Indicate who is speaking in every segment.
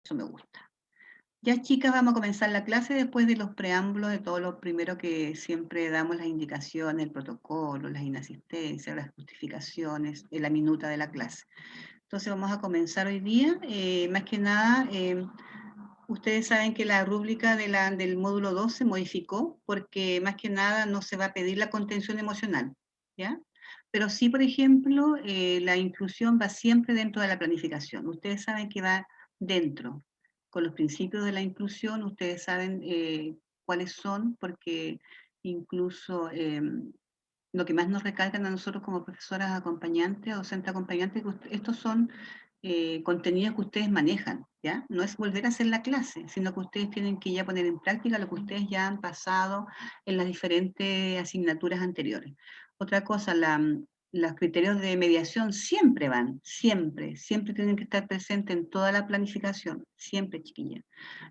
Speaker 1: Eso me gusta. Ya, chicas, vamos a comenzar la clase después de los preámbulos, de todo lo primero que siempre damos las indicaciones, el protocolo, las inasistencias, las justificaciones, la minuta de la clase. Entonces vamos a comenzar hoy día. Más que nada, ustedes saben que la rúbrica del módulo 2 se modificó porque más que nada no se va a pedir la contención emocional, ¿ya? Pero sí, por ejemplo, la inclusión va siempre dentro de la planificación. Ustedes saben que va dentro, con los principios de la inclusión, ustedes saben cuáles son, porque incluso lo que más nos recalcan a nosotros como profesoras acompañantes, docentes acompañantes, que estos son contenidos que ustedes manejan, ¿ya? No es volver a hacer la clase, sino que ustedes tienen que ya poner en práctica lo que ustedes ya han pasado en las diferentes asignaturas anteriores. Otra cosa, los criterios de mediación siempre van, siempre, siempre tienen que estar presentes en toda la planificación, siempre, chiquillas.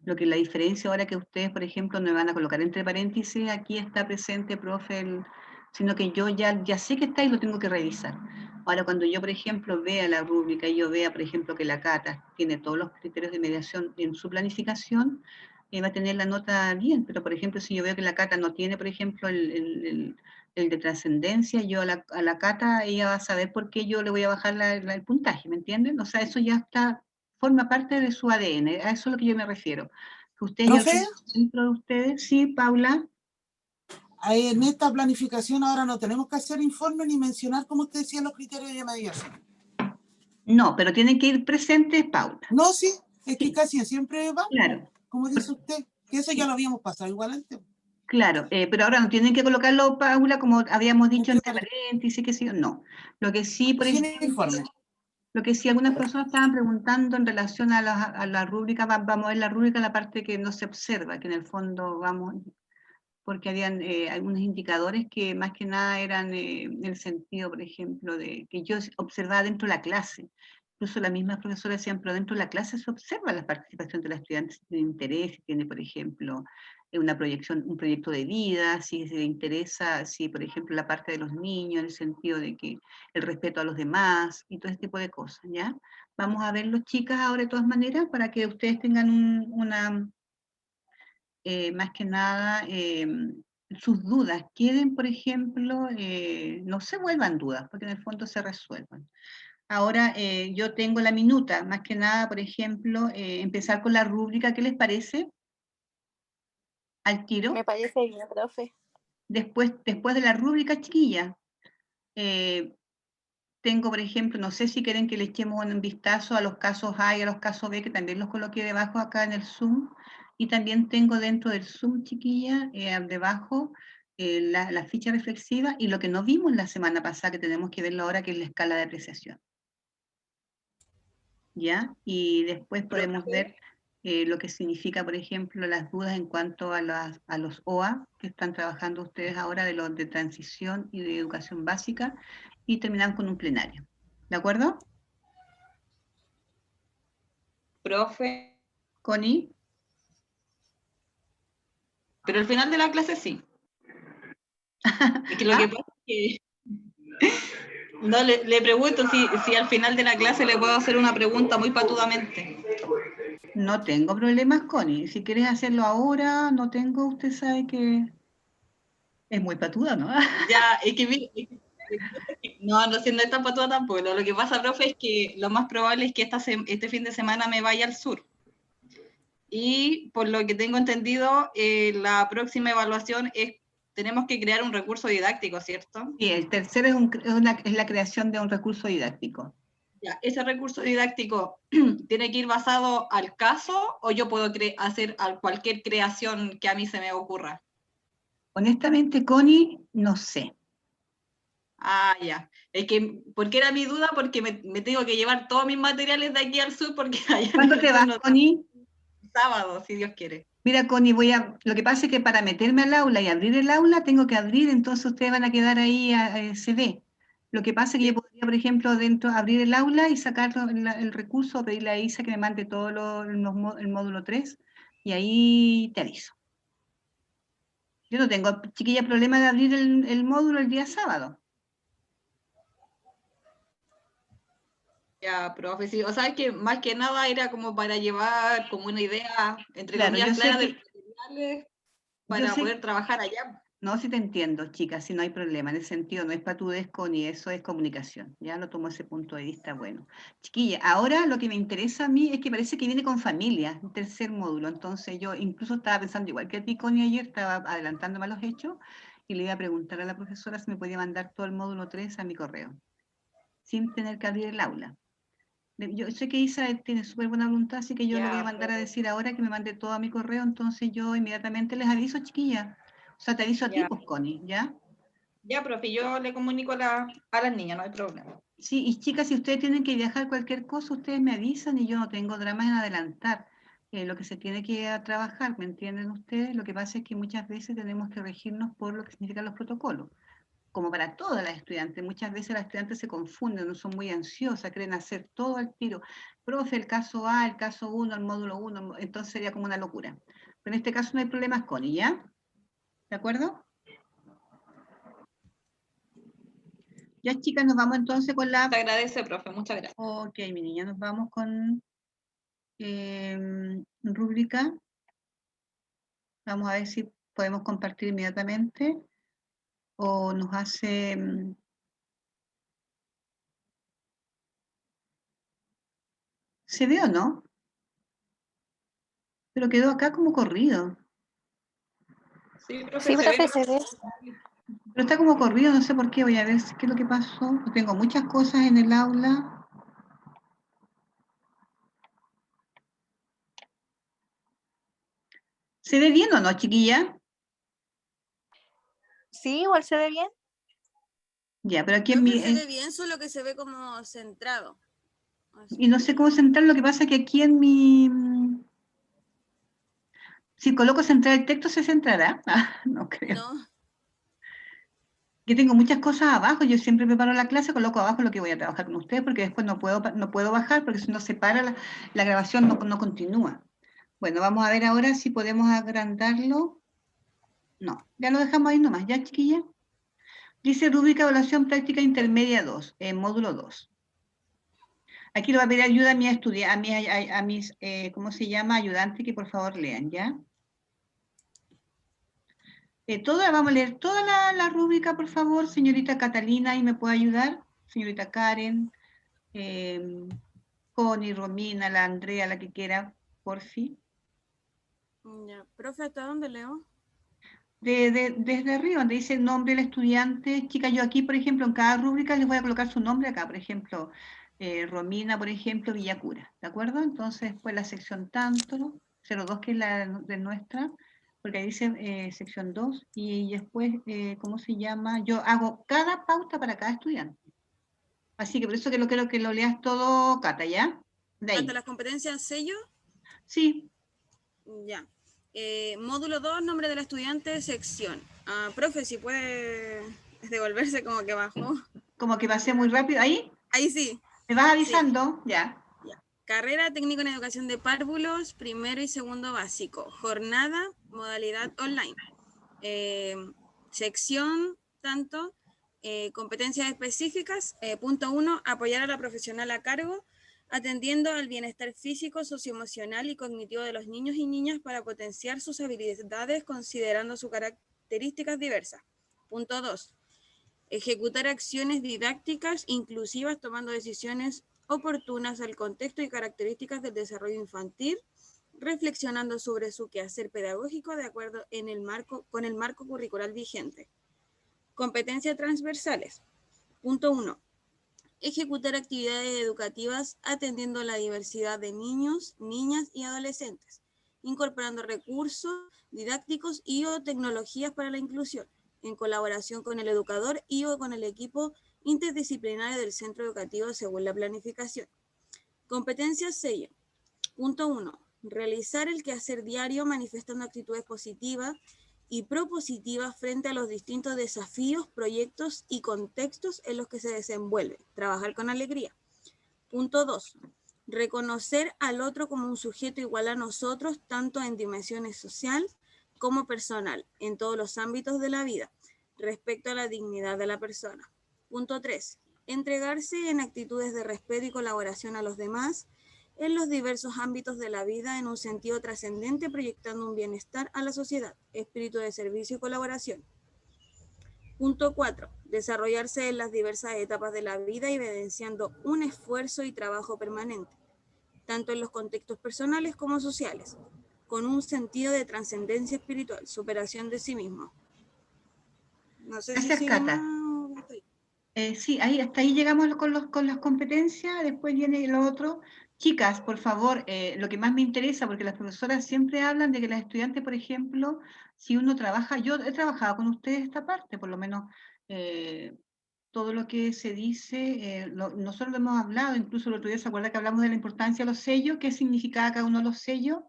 Speaker 1: Lo que la diferencia ahora que ustedes, por ejemplo, no me van a colocar entre paréntesis, aquí está presente, profe, sino que yo ya sé que está y lo tengo que revisar. Ahora, cuando yo, por ejemplo, vea la rúbrica y yo vea, por ejemplo, que la Cata tiene todos los criterios de mediación en su planificación, va a tener la nota bien, pero, por ejemplo, si yo veo que la Cata no tiene, por ejemplo, el de trascendencia, yo a la Cata, ella va a saber por qué yo le voy a bajar el puntaje, ¿me entienden? O sea, eso ya está, forma parte de su ADN, a eso es lo que yo me refiero. Que ustedes ya lo
Speaker 2: ¿Profe?
Speaker 1: tienen dentro de ustedes, sí, Paula.
Speaker 2: En esta planificación ahora no tenemos que hacer informe ni mencionar, como usted decía, los criterios de mediación.
Speaker 1: No, pero tienen que ir presentes, Paula.
Speaker 2: No, sí, es que
Speaker 1: Sí,
Speaker 2: casi siempre va,
Speaker 1: claro.
Speaker 2: como dice usted, que eso ya
Speaker 1: Sí,
Speaker 2: lo habíamos pasado igual antes.
Speaker 1: claro, pero ahora no tienen que colocarlo, Paula, como habíamos dicho
Speaker 2: Entre
Speaker 1: entre paréntesis, que sí, no. Lo que sí, por
Speaker 2: sin
Speaker 1: ejemplo,
Speaker 2: informe.
Speaker 1: lo que sí algunas personas estaban preguntando en relación a la rúbrica, vamos a ver la rúbrica, la parte que no se observa, que en el fondo vamos, porque habían algunos indicadores que más que nada eran en el sentido, por ejemplo, de que yo observaba dentro de la clase. Incluso las mismas profesoras decían, pero dentro de la clase se observa la participación de los estudiantes, si tiene interés, si tiene, por ejemplo, una proyección, un proyecto de vida, si se interesa, si, por ejemplo, la parte de los niños, en el sentido de que el respeto a los demás y todo ese tipo de cosas, ¿ya? Vamos a verlo, chicas, ahora de todas maneras, para que ustedes tengan una más que nada, sus dudas queden, por ejemplo, no se vuelvan dudas, porque en el fondo se resuelvan. Ahora, yo tengo la minuta, más que nada, por ejemplo, empezar con la rúbrica, ¿qué les parece? Al tiro.
Speaker 3: Me parece bien, profe.
Speaker 1: Después de la rúbrica, chiquilla, tengo, por ejemplo, no sé si quieren que le echemos un vistazo a los casos A y a los casos B, que también los coloqué debajo acá en el Zoom. Y también tengo dentro del Zoom, chiquilla, debajo, la ficha reflexiva y lo que no vimos la semana pasada, que tenemos que verlo ahora, que es la escala de apreciación. ¿Ya? Y después podemos ver lo que significa, por ejemplo, las dudas en cuanto a los OA que están trabajando ustedes ahora, de los de transición y de educación básica, y terminan con un plenario. ¿De acuerdo?
Speaker 4: Profe,
Speaker 1: Connie.
Speaker 4: pero al final de la clase sí. Es que lo que pasa es que no le pregunto si al final de la clase le puedo hacer una pregunta muy patudamente.
Speaker 1: No tengo problemas, Connie. Si quieres hacerlo ahora, no tengo, usted sabe que es muy patuda, ¿no?
Speaker 4: Ya, es que no, no siendo tan patuda tampoco. Lo que pasa, profe, es que lo más probable es que este fin de semana me vaya al sur. Y por lo que tengo entendido, la próxima evaluación tenemos que crear un recurso didáctico, ¿cierto?
Speaker 1: Sí, el tercero es la creación de un recurso didáctico.
Speaker 4: Ya, ese recurso didáctico tiene que ir basado al caso o yo puedo hacer cualquier creación que a mí se me ocurra.
Speaker 1: Honestamente, Connie, no sé.
Speaker 4: Ah, ya. Es que, ¿por qué era mi duda? Porque me tengo que llevar todos mis materiales de aquí al sur porque allá en
Speaker 1: ¿Cuándo
Speaker 4: el
Speaker 1: te
Speaker 4: sur
Speaker 1: vas,
Speaker 4: no
Speaker 1: Connie?
Speaker 4: sábado, si Dios quiere.
Speaker 1: Mira, Connie, lo que pasa es que para meterme al aula y abrir el aula, tengo que abrir, entonces ustedes van a quedar ahí, se ve. Lo que pasa es que yo podría, por ejemplo, abrir el aula y sacar el recurso, pedirle a Isa que me mande todo el módulo 3, y ahí te aviso. Yo no tengo, chiquilla, problema de abrir el módulo el día sábado.
Speaker 4: Ya, profe, sí, o sea, que más que nada era como para llevar como una idea, entre
Speaker 1: Claro, yo
Speaker 4: comillas,
Speaker 1: sé
Speaker 4: clara de
Speaker 1: que,
Speaker 4: los materiales
Speaker 1: yo
Speaker 4: para
Speaker 1: sé,
Speaker 4: poder trabajar allá.
Speaker 1: no, si te entiendo, chicas, si no hay problema, en ese sentido no es patudesco ni eso es comunicación, ya lo tomo ese punto de vista, bueno. Chiquilla, ahora lo que me interesa a mí es que parece que viene con familia, un tercer módulo, entonces yo incluso estaba pensando igual que a ti, Connie, ayer, estaba adelantándome a los hechos y le iba a preguntar a la profesora si me podía mandar todo el módulo 3 a mi correo, sin tener que abrir el aula. Yo sé que Isa tiene súper buena voluntad, así que yo le voy a
Speaker 4: Ya,
Speaker 1: mandar a
Speaker 4: profe,
Speaker 1: decir ahora que me mande todo a mi correo, entonces yo inmediatamente les aviso, chiquilla. O sea, te aviso a ti,
Speaker 4: ya.
Speaker 1: pues, Connie, ¿ya?
Speaker 4: Ya, profe, yo le comunico a las niñas, no hay problema.
Speaker 1: Sí, y chicas, si ustedes tienen que viajar cualquier cosa, ustedes me avisan y yo no tengo drama en adelantar lo que se tiene que trabajar, ¿me entienden ustedes? Lo que pasa es que muchas veces tenemos que regirnos por lo que significan los protocolos, como para todas las estudiantes. Muchas veces las estudiantes se confunden, no son muy ansiosas, quieren hacer todo al tiro. Profe, el caso A, el caso 1, el módulo 1, entonces sería como una locura. Pero en este caso no hay problemas, Connie, ¿ya? ¿De acuerdo? Ya, chicas, nos vamos entonces con
Speaker 4: Se
Speaker 1: la...
Speaker 4: agradece, profe, muchas gracias.
Speaker 1: Ok, mi niña, nos vamos con rúbrica. Vamos a ver si podemos compartir inmediatamente o nos hace... ¿Se ve o no? Pero quedó acá como corrido.
Speaker 4: Sí, profe,
Speaker 3: Sí,
Speaker 4: se ve.
Speaker 3: profe, se ve.
Speaker 1: Pero está como corrido, no sé por qué. Voy a ver qué es lo que pasó. Tengo muchas cosas en el aula. ¿Se ve bien o no, chiquilla?
Speaker 3: Sí, igual se ve bien.
Speaker 1: Ya, pero aquí en
Speaker 5: Creo
Speaker 1: mi...
Speaker 5: que se ve bien, solo que se ve como centrado. Así.
Speaker 1: y no sé cómo centrar, lo que pasa es que aquí en mi... si coloco centrar el texto, ¿se centrará? Ah, no creo.
Speaker 5: No,
Speaker 1: Que tengo muchas cosas abajo, yo siempre preparo la clase, coloco abajo lo que voy a trabajar con ustedes, porque después no puedo bajar, porque si no se para la grabación, no continúa. Bueno, vamos a ver ahora si podemos agrandarlo. No, ya lo dejamos ahí nomás, ¿ya, chiquilla? Dice rúbrica evaluación práctica intermedia 2, en módulo 2. Aquí le voy a pedir ayuda a mis estudiantes, a mis, ¿cómo se llama? Ayudantes, que por favor lean, ¿ya? Vamos a leer toda la rúbrica, por favor, señorita Catalina, ¿y me puede ayudar? Señorita Karen, Connie, Romina, la Andrea, la que quiera, por fin.
Speaker 5: ya. Profe, ¿hasta dónde leo?
Speaker 1: Desde arriba, donde dice el nombre del estudiante, chica, yo aquí, por ejemplo, en cada rúbrica les voy a colocar su nombre acá, por ejemplo, Romina, por ejemplo, Villacura, ¿de acuerdo? Entonces, pues la sección tanto, 02, que es la de nuestra, porque ahí dice sección 2, y después, ¿cómo se llama? Yo hago cada pauta para cada estudiante. Así que por eso que lo quiero que lo leas todo, Cata, ¿ya? De
Speaker 5: Hasta
Speaker 1: ahí.
Speaker 5: las competencias sello.
Speaker 1: Sí,
Speaker 5: Ya. Módulo 2, nombre del estudiante, sección. Profe, si puede devolverse como que bajó.
Speaker 1: como que pasé muy rápido. ¿Ahí?
Speaker 5: Ahí sí.
Speaker 1: ¿Me vas
Speaker 5: Sí.
Speaker 1: avisando? Ya.
Speaker 5: Ya. Carrera técnico en educación de párvulos, primero y segundo básico. Jornada, modalidad online. Sección, tanto, competencias específicas. Punto 1, apoyar a la profesional a cargo, atendiendo al bienestar físico, socioemocional y cognitivo de los niños y niñas para potenciar sus habilidades considerando sus características diversas. Punto 2, ejecutar acciones didácticas inclusivas tomando decisiones oportunas al contexto y características del desarrollo infantil, reflexionando sobre su quehacer pedagógico de acuerdo con el marco curricular vigente. Competencias transversales. Punto 1. Ejecutar actividades educativas atendiendo a la diversidad de niños, niñas y adolescentes, incorporando recursos didácticos y o tecnologías para la inclusión, en colaboración con el educador y o con el equipo interdisciplinario del centro educativo según la planificación. Competencias sello. Punto 1. Realizar el quehacer diario manifestando actitudes positivas y propositivas frente a los distintos desafíos, proyectos y contextos en los que se desenvuelve. Trabajar con alegría. Punto 2. Reconocer al otro como un sujeto igual a nosotros, tanto en dimensiones social como personal, en todos los ámbitos de la vida, respecto a la dignidad de la persona. Punto 3. entregarse en actitudes de respeto y colaboración a los demás en los diversos ámbitos de la vida en un sentido trascendente, proyectando un bienestar a la sociedad, espíritu de servicio y colaboración. Punto 4. Desarrollarse en las diversas etapas de la vida, evidenciando un esfuerzo y trabajo permanente, tanto en los contextos personales como sociales, con un sentido de trascendencia espiritual, superación de sí mismo. No sé
Speaker 1: Gracias,
Speaker 5: si sigue
Speaker 1: Cata.
Speaker 5: más o hasta ahí.
Speaker 1: Sí, hasta ahí llegamos con las competencias, después viene lo otro. Chicas, por favor, lo que más me interesa, porque las profesoras siempre hablan de que las estudiantes, por ejemplo, si uno trabaja, yo he trabajado con ustedes esta parte, por lo menos todo lo que se dice, nosotros lo hemos hablado, incluso el otro día se acuerda que hablamos de la importancia de los sellos, qué significaba cada uno de los sellos,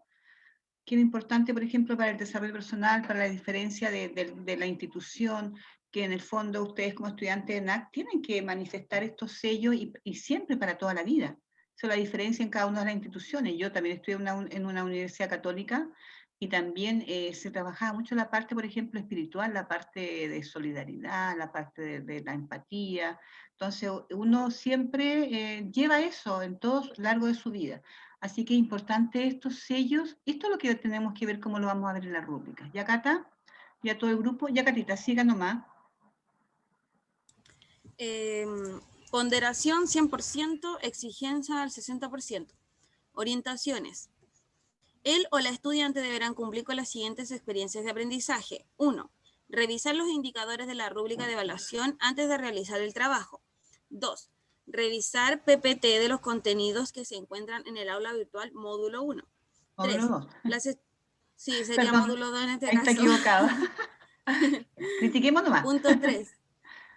Speaker 1: que era importante, por ejemplo, para el desarrollo personal, para la diferencia de la institución, que en el fondo ustedes como estudiantes de NAC tienen que manifestar estos sellos y siempre para toda la vida. Esa es la diferencia en cada una de las instituciones. Yo también estudié en una universidad católica y también se trabajaba mucho la parte, por ejemplo, espiritual, la parte de solidaridad, la parte de la empatía. Entonces, uno siempre lleva eso en todo lo largo de su vida. Así que es importante estos sellos. Esto es lo que tenemos que ver cómo lo vamos a ver en la rúbrica. ¿Ya, Cata? ¿Ya todo el grupo? Ya, Catita, siga nomás.
Speaker 5: Ponderación 100%, exigencia al 60%. Orientaciones. Él o la estudiante deberán cumplir con las siguientes experiencias de aprendizaje. 1. Revisar los indicadores de la rúbrica de evaluación antes de realizar el trabajo. 2. Revisar PPT de los contenidos que se encuentran en el aula virtual módulo 1.
Speaker 1: Módulo
Speaker 5: 3.
Speaker 1: 2.
Speaker 5: Sí, sería
Speaker 1: Perdón,
Speaker 5: módulo 2 en este
Speaker 1: ahí está
Speaker 5: caso.
Speaker 1: equivocado. Critiquemos nomás.
Speaker 5: Punto 3.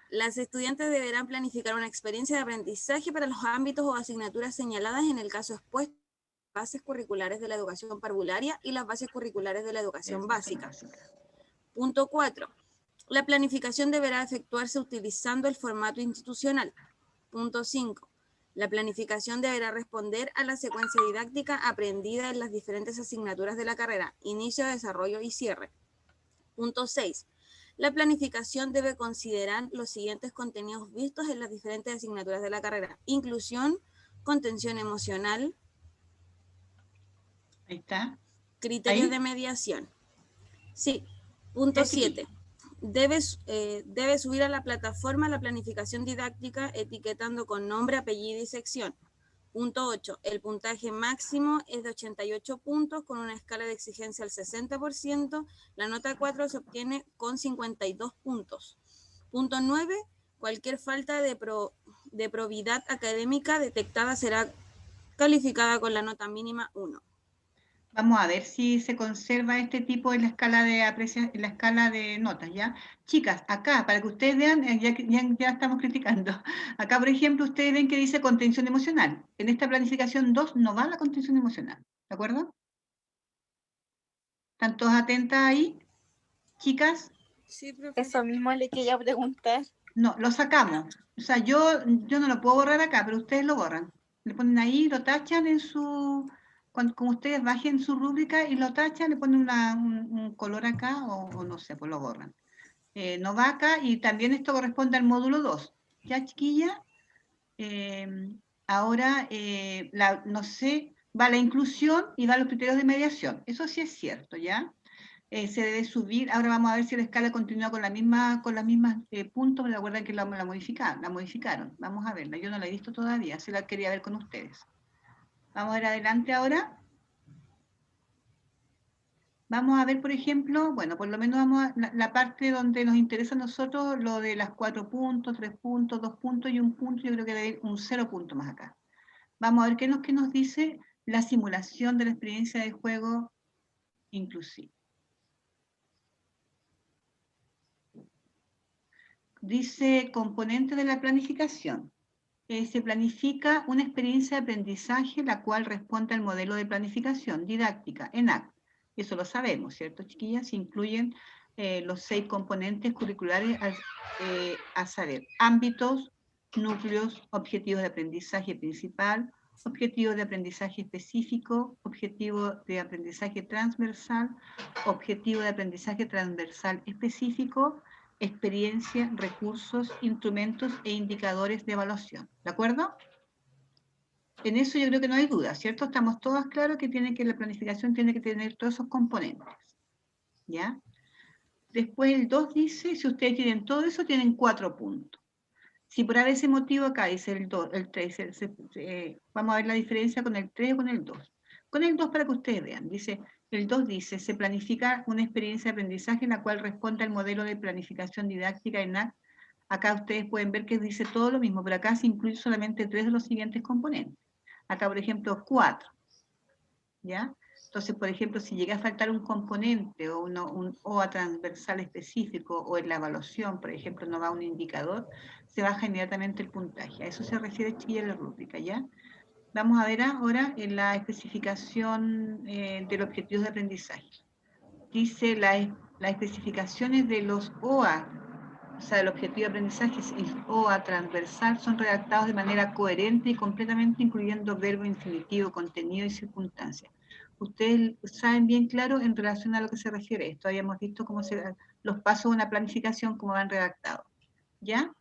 Speaker 5: Las estudiantes deberán planificar una experiencia de aprendizaje para los ámbitos o asignaturas señaladas en el caso expuesto, bases curriculares de la educación parvularia y las bases curriculares de la educación básica. Punto 4. La planificación deberá efectuarse utilizando el formato institucional. Punto 5. La planificación deberá responder a la secuencia didáctica aprendida en las diferentes asignaturas de la carrera, inicio, desarrollo y cierre. Punto 6. La planificación debe considerar los siguientes contenidos vistos en las diferentes asignaturas de la carrera: inclusión, contención emocional,
Speaker 1: Ahí está.
Speaker 5: criterios
Speaker 1: ¿Ahí?
Speaker 5: de mediación. Sí. Punto 7. Debe subir a la plataforma la planificación didáctica etiquetando con nombre, apellido y sección. Punto 8. El puntaje máximo es de 88 puntos con una escala de exigencia al 60%. La nota 4 se obtiene con 52 puntos. Punto 9. Cualquier falta de probidad académica detectada será calificada con la nota mínima 1.
Speaker 1: Vamos a ver si se conserva este tipo en la escala en la escala de notas, ¿ya? Chicas, acá, para que ustedes vean, ya estamos criticando. Acá, por ejemplo, ustedes ven que dice contención emocional. En esta planificación 2 no va la contención emocional, ¿de acuerdo? ¿Están todas atentas ahí, chicas?
Speaker 5: Sí, profe.
Speaker 3: Eso mismo le quería preguntar.
Speaker 1: No, lo sacamos. O sea, yo no lo puedo borrar acá, pero ustedes lo borran. Le ponen ahí, lo tachan en su... Como ustedes bajen su rúbrica y lo tachan, le ponen un color acá o no sé, pues lo borran. No va acá y también esto corresponde al módulo 2. ¿Ya, chiquilla? Ahora, no sé, va la inclusión y va los criterios de mediación. Eso sí es cierto, ¿ya? Se debe subir. Ahora vamos a ver si la escala continúa con las mismas puntos, pero recuerden que la modificaron. Vamos a verla. Yo no la he visto todavía, se la quería ver con ustedes. Vamos a ir adelante ahora. Vamos a ver, por ejemplo, bueno, por lo menos vamos a la parte donde nos interesa a nosotros, lo de las 4 puntos, 3 puntos, 2 puntos y 1 punto. Yo creo que debe haber un 0 punto más acá. Vamos a ver qué nos dice la simulación de la experiencia de juego inclusiva. Dice componente de la planificación. Se planifica una experiencia de aprendizaje la cual responde al modelo de planificación didáctica, ENAC. Eso lo sabemos, ¿cierto, chiquillas? Se incluyen los 6 componentes curriculares a saber, ámbitos, núcleos, objetivos de aprendizaje principal, objetivo de aprendizaje específico, objetivo de aprendizaje transversal, objetivo de aprendizaje transversal específico, experiencia, recursos, instrumentos e indicadores de evaluación. ¿De acuerdo? En eso yo creo que no hay duda, ¿cierto? Estamos todos claros que la planificación tiene que tener todos esos componentes. ¿Ya? Después el 2 dice, si ustedes tienen todo eso, tienen 4 puntos. Si por ese motivo acá dice el 2, el 3, vamos a ver la diferencia con el 3 o con el 2. Con el 2 para que ustedes vean, el 2 dice, se planifica una experiencia de aprendizaje en la cual responde al modelo de planificación didáctica ENAC. Acá ustedes pueden ver que dice todo lo mismo, pero acá se incluye solamente 3 de los siguientes componentes. Acá, por ejemplo, 4. ¿Ya? Entonces, por ejemplo, si llega a faltar un componente o un OA transversal específico o en la evaluación, por ejemplo, no va un indicador, se baja inmediatamente el puntaje. A eso se refiere, chiquilla, la rúbrica, ¿ya? Vamos a ver ahora en la especificación de los objetivos de aprendizaje. Dice las especificaciones de los OA, o sea, el objetivo de aprendizaje y OA transversal son redactados de manera coherente y completamente incluyendo verbo, infinitivo, contenido y circunstancias. Ustedes saben bien claro en relación a lo que se refiere esto. Habíamos visto cómo los pasos de una planificación, cómo van redactados. ¿Ya?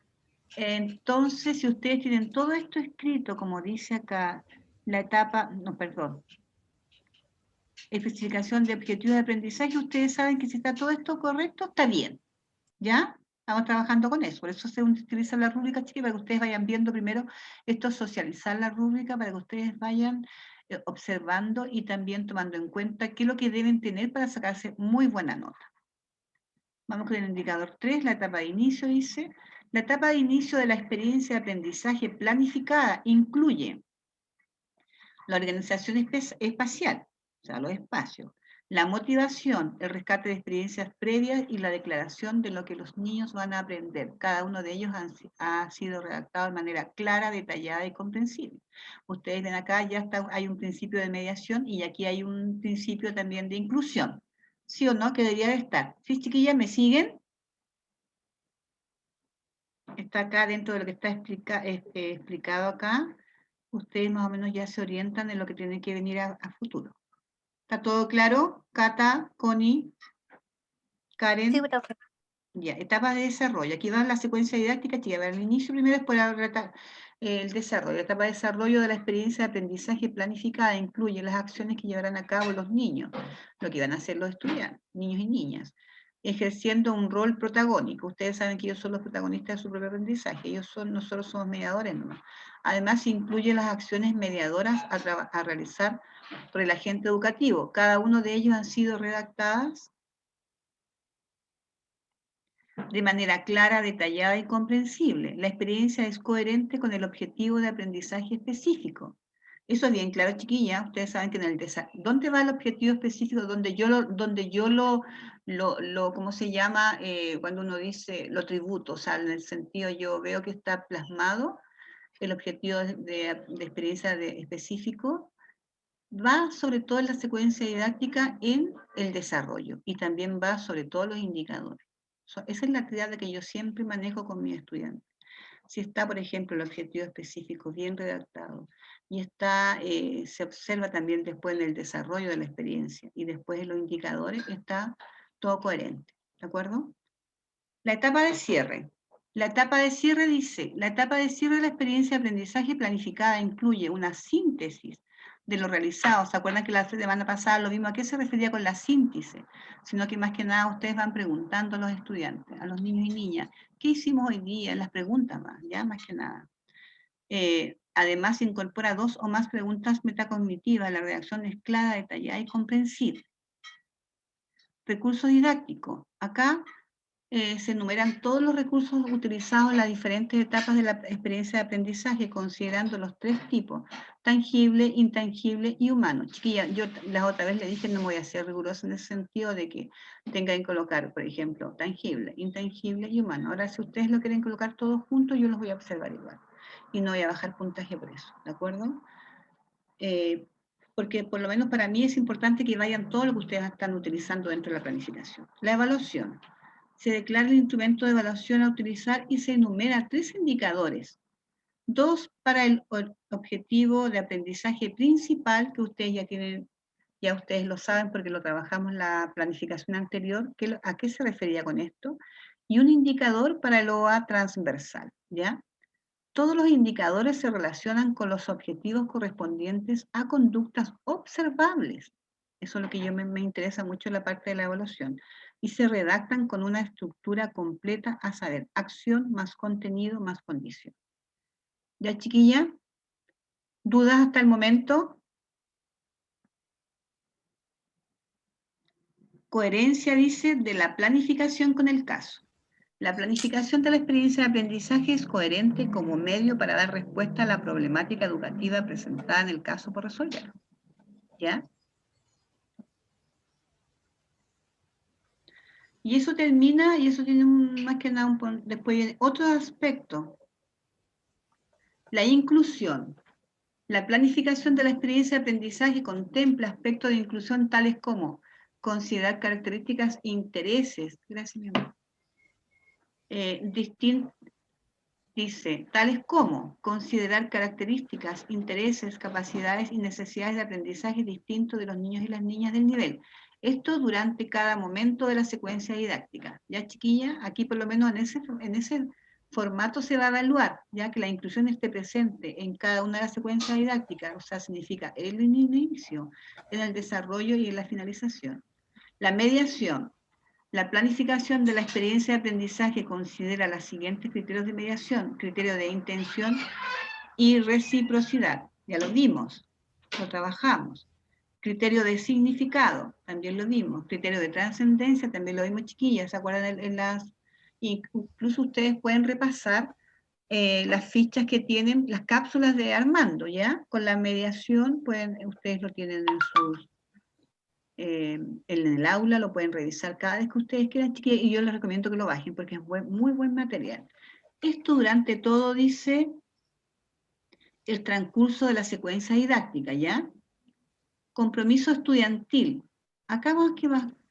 Speaker 1: Entonces, si ustedes tienen todo esto escrito, como dice acá, la etapa, no, perdón, especificación de objetivos de aprendizaje, ustedes saben que si está todo esto correcto, está bien. ¿Ya? Estamos trabajando con eso, por eso se utiliza la rúbrica, chiquillos, para que ustedes vayan viendo primero esto, socializar la rúbrica, para que ustedes vayan observando y también tomando en cuenta qué es lo que deben tener para sacarse muy buena nota. Vamos con el indicador 3, la etapa de inicio, dice. La etapa de inicio de la experiencia de aprendizaje planificada incluye la organización espacial, o sea, los espacios, la motivación, el rescate de experiencias previas y la declaración de lo que los niños van a aprender. Cada uno de ellos ha sido redactado de manera clara, detallada y comprensible. Ustedes ven acá, ya hay un principio de mediación y aquí hay un principio también de inclusión. ¿Sí o no? Que debería de estar. ¿Sí, chiquillas? ¿Me siguen? Está acá dentro de lo que está explicado acá. Ustedes más o menos ya se orientan en lo que tiene que venir a futuro. ¿Está todo claro? Cata, Connie, Karen.
Speaker 3: Sí, profe.
Speaker 1: Ya, etapa de desarrollo. Aquí va la secuencia didáctica, que va al inicio primero, después el desarrollo. La etapa de desarrollo de la experiencia de aprendizaje planificada incluye las acciones que llevarán a cabo los niños, lo que van a hacer los estudiantes, niños y niñas, ejerciendo un rol protagónico. Ustedes saben que ellos son los protagonistas de su propio aprendizaje, nosotros somos mediadores nomás. Además, incluye las acciones mediadoras a realizar por el agente educativo. Cada uno de ellos han sido redactadas de manera clara, detallada y comprensible. La experiencia es coherente con el objetivo de aprendizaje específico. Eso es bien claro, chiquilla. Ustedes saben que en el desarrollo, ¿dónde va el objetivo específico? Donde yo lo ¿cómo se llama? Cuando uno dice lo tributo, o sea, en el sentido yo veo que está plasmado el objetivo de experiencia específico, va sobre todo en la secuencia didáctica en el desarrollo y también va sobre todo los indicadores. Esa es la actividad que yo siempre manejo con mis estudiantes. Si está, por ejemplo, el objetivo específico bien redactado y está, se observa también después en el desarrollo de la experiencia y después en los indicadores, está todo coherente. ¿De acuerdo? La etapa de cierre. La etapa de cierre dice, la etapa de cierre de la experiencia de aprendizaje planificada incluye una síntesis de lo realizado. ¿Se acuerdan que la semana pasada lo mismo? ¿A qué se refería con la síntesis? Sino que más que nada ustedes van preguntando a los estudiantes, a los niños y niñas, ¿qué hicimos hoy día? Las preguntas más que nada. Además, incorpora 2 o más preguntas metacognitivas. La redacción es clara, detallada y comprensible. Recurso didáctico. Acá se enumeran todos los recursos utilizados en las diferentes etapas de la experiencia de aprendizaje, considerando los 3 tipos, tangible, intangible y humano. Chiquilla, yo la otra vez le dije, no voy a ser rigurosa en ese sentido de que tengan que colocar, por ejemplo, tangible, intangible y humano. Ahora, si ustedes lo quieren colocar todos juntos, yo los voy a observar igual. Y no voy a bajar puntaje por eso, ¿de acuerdo? Porque por lo menos para mí es importante que vayan todo lo que ustedes están utilizando dentro de la planificación. La evaluación. Se declara el instrumento de evaluación a utilizar y se enumera 3 indicadores. 2 para el objetivo de aprendizaje principal, que ustedes ya tienen, ya ustedes lo saben porque lo trabajamos en la planificación anterior, ¿a qué se refería con esto? y un indicador para el OA transversal, ¿ya? Todos los indicadores se relacionan con los objetivos correspondientes a conductas observables. Eso es lo que me interesa mucho en la parte de la evaluación. Y se redactan con una estructura completa, a saber, acción más contenido más condición. ¿Ya, chiquilla? ¿Dudas hasta el momento? Coherencia, dice, de la planificación con el caso. La planificación de la experiencia de aprendizaje es coherente como medio para dar respuesta a la problemática educativa presentada en el caso por resolver. ¿Ya? Y eso termina, y eso tiene más que nada después otro aspecto. La inclusión. La planificación de la experiencia de aprendizaje contempla aspectos de inclusión tales como considerar características, intereses, gracias mi amor, dice, tales como considerar características, intereses, capacidades y necesidades de aprendizaje distintos de los niños y las niñas del nivel. Esto durante cada momento de la secuencia didáctica. Ya, chiquilla, aquí por lo menos en ese formato se va a evaluar, ya que la inclusión esté presente en cada una de las secuencias didácticas, o sea, significa el inicio, en el desarrollo y en la finalización. La mediación. La planificación de la experiencia de aprendizaje considera los siguientes criterios de mediación: criterio de intención y reciprocidad, ya lo vimos, lo trabajamos. Criterio de significado, también lo vimos. Criterio de trascendencia, también lo vimos, chiquillas, ¿se acuerdan? Incluso ustedes pueden repasar las fichas que tienen, las cápsulas de Armando, ¿ya? Con la mediación, ustedes lo tienen en el aula, lo pueden revisar cada vez que ustedes quieran, chiquillas, y yo les recomiendo que lo bajen porque es muy buen material. Esto durante todo, dice, el transcurso de la secuencia didáctica, ¿ya? Compromiso estudiantil. Acá vamos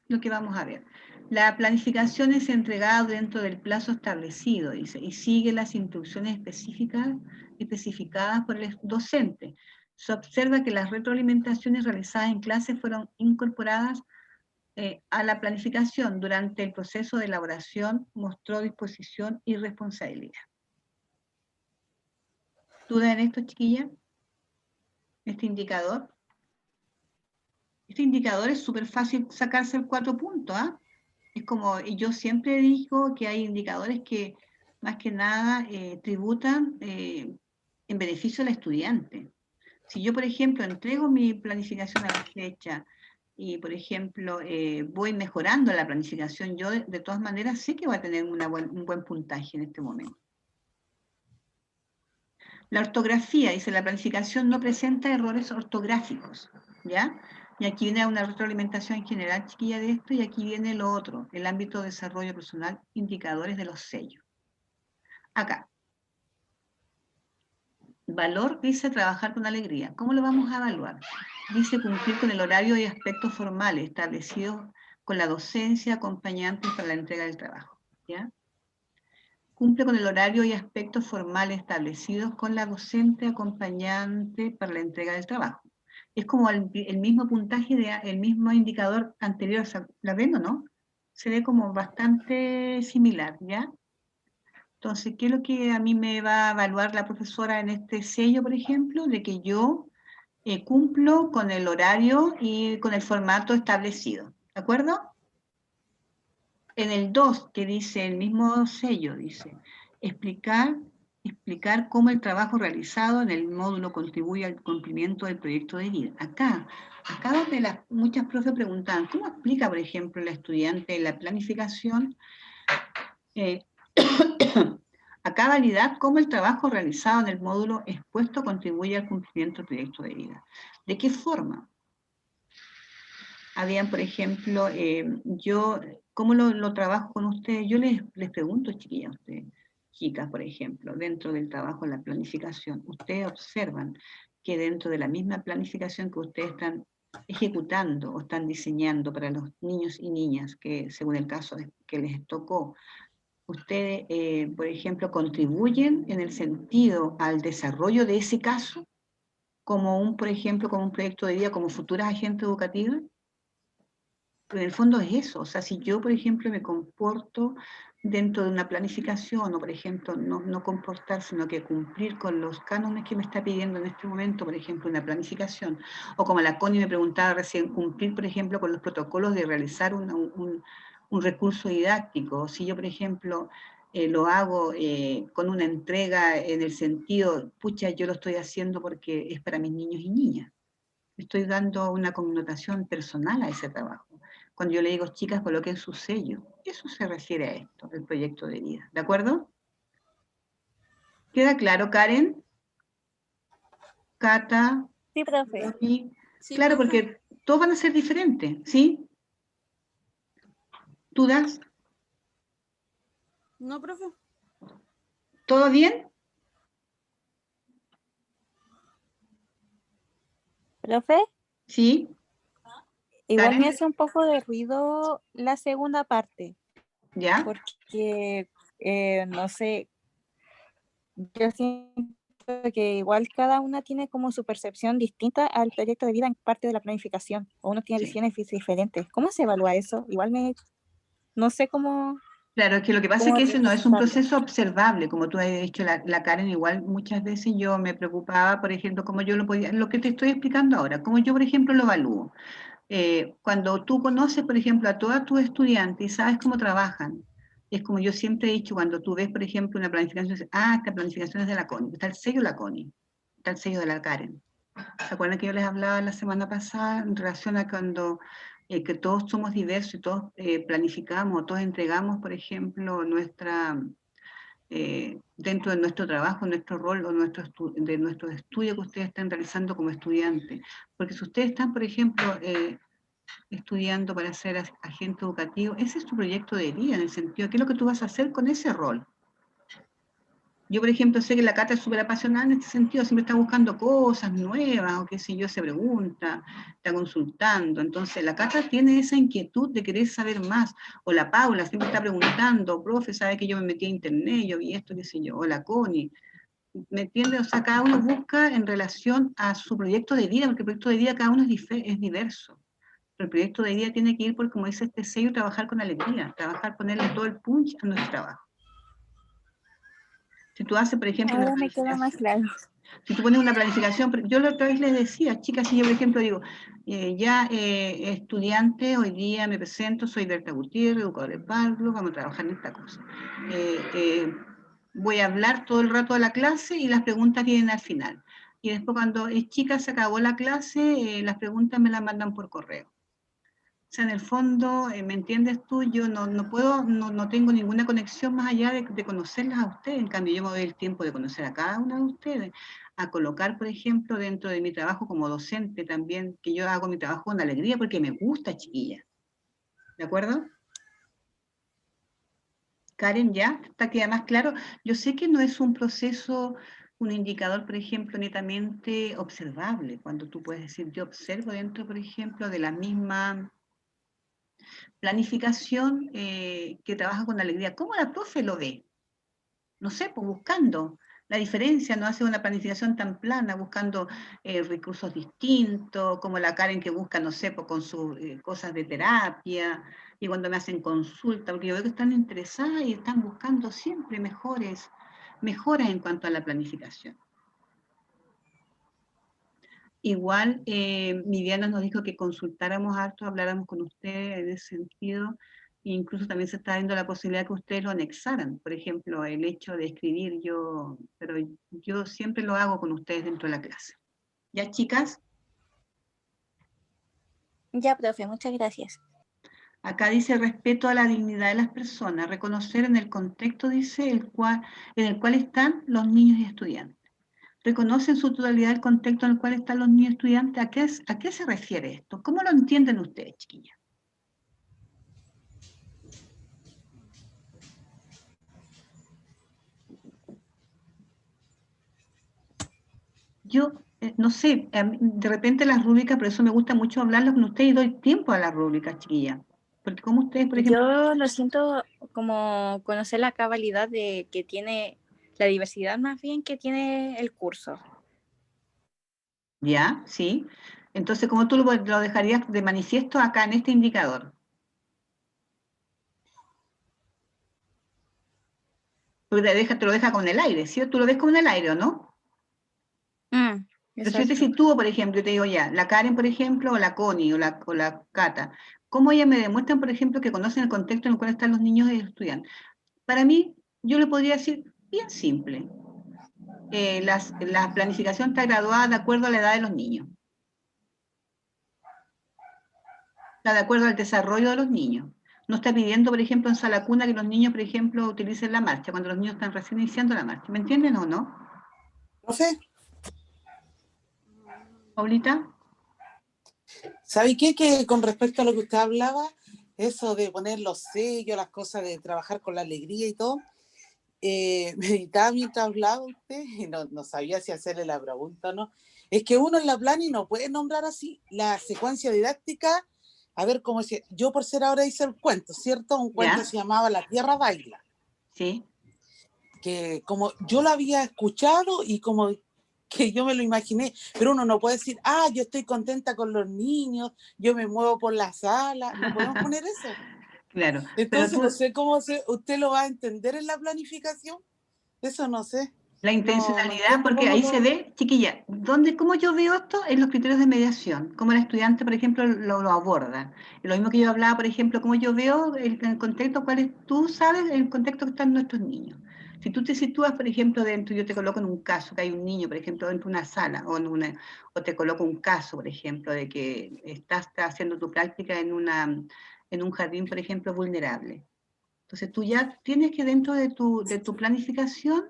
Speaker 1: lo que vamos a ver. La planificación es entregada dentro del plazo establecido, dice, y sigue las instrucciones especificadas por el docente. Se observa que las retroalimentaciones realizadas en clase fueron incorporadas a la planificación. Durante el proceso de elaboración mostró disposición y responsabilidad. ¿Dudas en esto, chiquilla? ¿Este indicador? Este indicador es súper fácil sacarse el 4 puntos, ¿ah? Es como, y yo siempre digo que hay indicadores que más que nada tributan en beneficio del estudiante. Si yo, por ejemplo, entrego mi planificación a la fecha y, por ejemplo, voy mejorando la planificación, yo de todas maneras sé que va a tener un buen puntaje en este momento. La ortografía, dice, la planificación no presenta errores ortográficos, ¿ya? Y aquí viene una retroalimentación en general, chiquilla, de esto, y aquí viene lo otro, el ámbito de desarrollo personal, indicadores de los sellos. Acá. Valor, dice, trabajar con alegría. ¿Cómo lo vamos a evaluar? Dice, cumplir con el horario y aspectos formales establecidos con la docencia acompañante para la entrega del trabajo, ¿ya? Cumple con el horario y aspectos formales establecidos con la docente acompañante para la entrega del trabajo. Es como el mismo puntaje, el mismo indicador anterior, ¿la ven o no? Se ve como bastante similar, ¿ya? Entonces, ¿qué es lo que a mí me va a evaluar la profesora en este sello, por ejemplo? De que yo cumplo con el horario y con el formato establecido, ¿de acuerdo? En el 2, que dice el mismo sello, dice, explicar cómo el trabajo realizado en el módulo contribuye al cumplimiento del proyecto de vida. Acá donde muchas profes preguntan, ¿cómo explica, por ejemplo, la estudiante la planificación? A cabalidad cómo el trabajo realizado en el módulo expuesto contribuye al cumplimiento del proyecto de vida. ¿De qué forma? Habían, por ejemplo, yo, ¿cómo lo trabajo con ustedes? Yo les pregunto, chiquillas, a ustedes, chicas, por ejemplo, dentro del trabajo en la planificación, ustedes observan que dentro de la misma planificación que ustedes están ejecutando o están diseñando para los niños y niñas, que según el caso que les tocó, ustedes, por ejemplo, contribuyen en el sentido al desarrollo de ese caso, como por ejemplo, como un proyecto de vida, como futuras agentes educativas. Pero en el fondo es eso, o sea, si yo, por ejemplo, me comporto dentro de una planificación, o por ejemplo, no comportar, sino que cumplir con los cánones que me está pidiendo en este momento, por ejemplo, una planificación, o como la Connie me preguntaba recién, cumplir, por ejemplo, con los protocolos de realizar un recurso didáctico. Si yo, por ejemplo, lo hago con una entrega en el sentido, pucha, yo lo estoy haciendo porque es para mis niños y niñas. Estoy dando una connotación personal a ese trabajo. Cuando yo le digo, chicas, coloquen su sello, eso se refiere a esto, el proyecto de vida. ¿De acuerdo? ¿Queda claro, Karen? Cata,
Speaker 3: Sí, profe.
Speaker 1: Romy.
Speaker 5: Sí,
Speaker 1: Claro,
Speaker 5: profe.
Speaker 1: porque todos van a ser diferentes, ¿sí? ¿Tú das?
Speaker 5: No, profe.
Speaker 1: ¿Todo bien?
Speaker 3: Profe,
Speaker 1: ¿Sí?
Speaker 3: igual me
Speaker 1: Karen,
Speaker 3: hace un poco de ruido la segunda parte,
Speaker 1: ¿ya?
Speaker 3: porque, no sé, yo siento que igual cada una tiene como su percepción distinta al proyecto de vida en parte de la planificación, o uno tiene
Speaker 1: Sí.
Speaker 3: visiones diferentes. ¿Cómo se evalúa eso? Igual no sé cómo,
Speaker 1: Claro, es que lo que pasa es
Speaker 3: cómo
Speaker 1: que ese no es un
Speaker 3: realizarlo.
Speaker 1: proceso observable, como tú has dicho, la Karen, igual muchas veces yo me preocupaba, por ejemplo, cómo yo lo podía, lo que te estoy explicando ahora, cómo yo, por ejemplo, lo evalúo. Cuando tú conoces, por ejemplo, a todas tus estudiantes y sabes cómo trabajan, es como yo siempre he dicho, cuando tú ves, por ejemplo, una planificación, dices, ah, esta planificación es de la Connie, está el sello de la Connie, está el sello de la Karen. ¿Se acuerdan que yo les hablaba la semana pasada en relación a cuando que todos somos diversos y todos planificamos, todos entregamos, por ejemplo, dentro de nuestro trabajo, nuestro rol o de nuestro estudio que ustedes están realizando como estudiantes? Porque si ustedes están, por ejemplo, estudiando para ser agente educativo, ese es tu proyecto de vida, en el sentido, ¿qué es lo que tú vas a hacer con ese rol? Yo, por ejemplo, sé que la Cata es súper apasionada en este sentido, siempre está buscando cosas nuevas, o qué sé yo, se pregunta, está consultando. Entonces, la Cata tiene esa inquietud de querer saber más. O la Paula siempre está preguntando, profe, ¿sabe que yo me metí a internet, yo vi esto, qué sé yo? O la Connie. ¿Me entiendes? O sea, cada uno busca en relación a su proyecto de vida, porque el proyecto de vida cada uno es diverso. Pero el proyecto de vida tiene que ir por, como dice este sello, trabajar con alegría, trabajar, ponerle todo el punch a nuestro trabajo. Si tú haces, por ejemplo, una
Speaker 3: Ahora me queda más
Speaker 1: planificación,
Speaker 3: claro.
Speaker 1: si tú pones una planificación, yo la otra vez les decía, chicas, si yo, por ejemplo, digo, estudiante, hoy día me presento, soy Berta Gutiérrez, educadora de párvulos, vamos a trabajar en esta cosa. Voy a hablar todo el rato de la clase y las preguntas vienen al final. Y después cuando es chica, se acabó la clase, las preguntas me las mandan por correo. O sea, en el fondo, ¿me entiendes tú? Yo no puedo, no tengo ninguna conexión más allá de conocerlas a ustedes. En cambio, yo me doy el tiempo de conocer a cada una de ustedes, a colocar, por ejemplo, dentro de mi trabajo como docente también, que yo hago mi trabajo con alegría porque me gusta, chiquilla. ¿De acuerdo? Karen, ¿ya? ¿Está queda más claro? Yo sé que no es un proceso, un indicador, por ejemplo, netamente observable, cuando tú puedes decir, yo observo dentro, por ejemplo, de la misma planificación que trabaja con alegría. ¿Cómo la profe lo ve? No sé, pues buscando la diferencia, no hace una planificación tan plana, buscando recursos distintos, como la Karen que busca, no sé, pues con sus cosas de terapia, y cuando me hacen consulta, porque yo veo que están interesadas y están buscando siempre mejoras en cuanto a la planificación. Igual, Viviana nos dijo que consultáramos harto, habláramos con ustedes en ese sentido, e incluso también se está viendo la posibilidad que ustedes lo anexaran, por ejemplo, el hecho de escribir pero yo siempre lo hago con ustedes dentro de la clase. ¿Ya, chicas?
Speaker 3: Ya, profe, muchas gracias.
Speaker 1: Acá dice respeto a la dignidad de las personas, reconocer en el contexto, dice, en el cual están los niños y estudiantes. ¿Reconoce en su totalidad el contexto en el cual están los niños y estudiantes? ¿A qué se refiere esto? ¿Cómo lo entienden ustedes, chiquillas? Yo, no sé, de repente las rúbricas, por eso me gusta mucho hablarlo con ustedes y doy tiempo a las rúbricas, chiquillas. Porque como ustedes, por ejemplo...
Speaker 3: Yo lo siento como conocer la cabalidad de que tiene, la diversidad más bien que tiene el curso.
Speaker 1: Ya, sí. Entonces, ¿cómo tú lo dejarías de manifiesto acá en este indicador? Porque te lo deja con el aire, ¿cierto? Tú lo ves con el aire, ¿o no? Pero si yo te
Speaker 3: Exacto.
Speaker 1: sitúo, por ejemplo, y te digo ya, la Karen, por ejemplo, o la Connie, o la Cata, ¿cómo ellas me demuestran, por ejemplo, que conocen el contexto en el cual están los niños y los estudiantes? Para mí, yo le podría decir bien simple. La planificación está graduada de acuerdo a la edad de los niños. Está de acuerdo al desarrollo de los niños. No está pidiendo, por ejemplo, en sala cuna que los niños, por ejemplo, utilicen la marcha, cuando los niños están recién iniciando la marcha. ¿Me entienden o no?
Speaker 2: Profe,
Speaker 1: Paulita.
Speaker 2: ¿sabe qué? Que con respecto a lo que usted hablaba, eso de poner los sellos, las cosas de trabajar con la alegría y todo, meditaba mientras hablaba usted y no sabía si hacerle la pregunta o no. Es que uno en la plani no puede nombrar así la secuencia didáctica. A ver cómo decía, yo por ser ahora hice el cuento, ¿cierto? Un cuento
Speaker 1: ¿Ya?
Speaker 2: se llamaba La Tierra Baila,
Speaker 1: Sí.
Speaker 2: que como yo lo había escuchado y como que yo me lo imaginé, pero uno no puede decir, yo estoy contenta con los niños, yo me muevo por la sala, no podemos poner eso.
Speaker 1: Claro. Pero
Speaker 2: Entonces no
Speaker 1: tú,
Speaker 2: sé cómo usted lo va a entender en la planificación, eso no sé,
Speaker 1: la
Speaker 2: no
Speaker 1: intencionalidad,
Speaker 2: entiendo
Speaker 1: porque
Speaker 2: cómo
Speaker 1: ahí se
Speaker 2: lo...
Speaker 1: ve, chiquilla, ¿cómo yo veo esto? En los criterios de mediación, cómo la estudiante, por ejemplo, lo aborda. Lo mismo que yo hablaba, por ejemplo, cómo yo veo el contexto, cuál es, tú sabes el contexto que están nuestros niños. Si tú te sitúas, por ejemplo, dentro, yo te coloco en un caso, que hay un niño, por ejemplo, dentro de una sala, o te coloco un caso, por ejemplo, de que estás haciendo tu práctica en un jardín, por ejemplo, vulnerable. Entonces tú ya tienes que dentro de tu planificación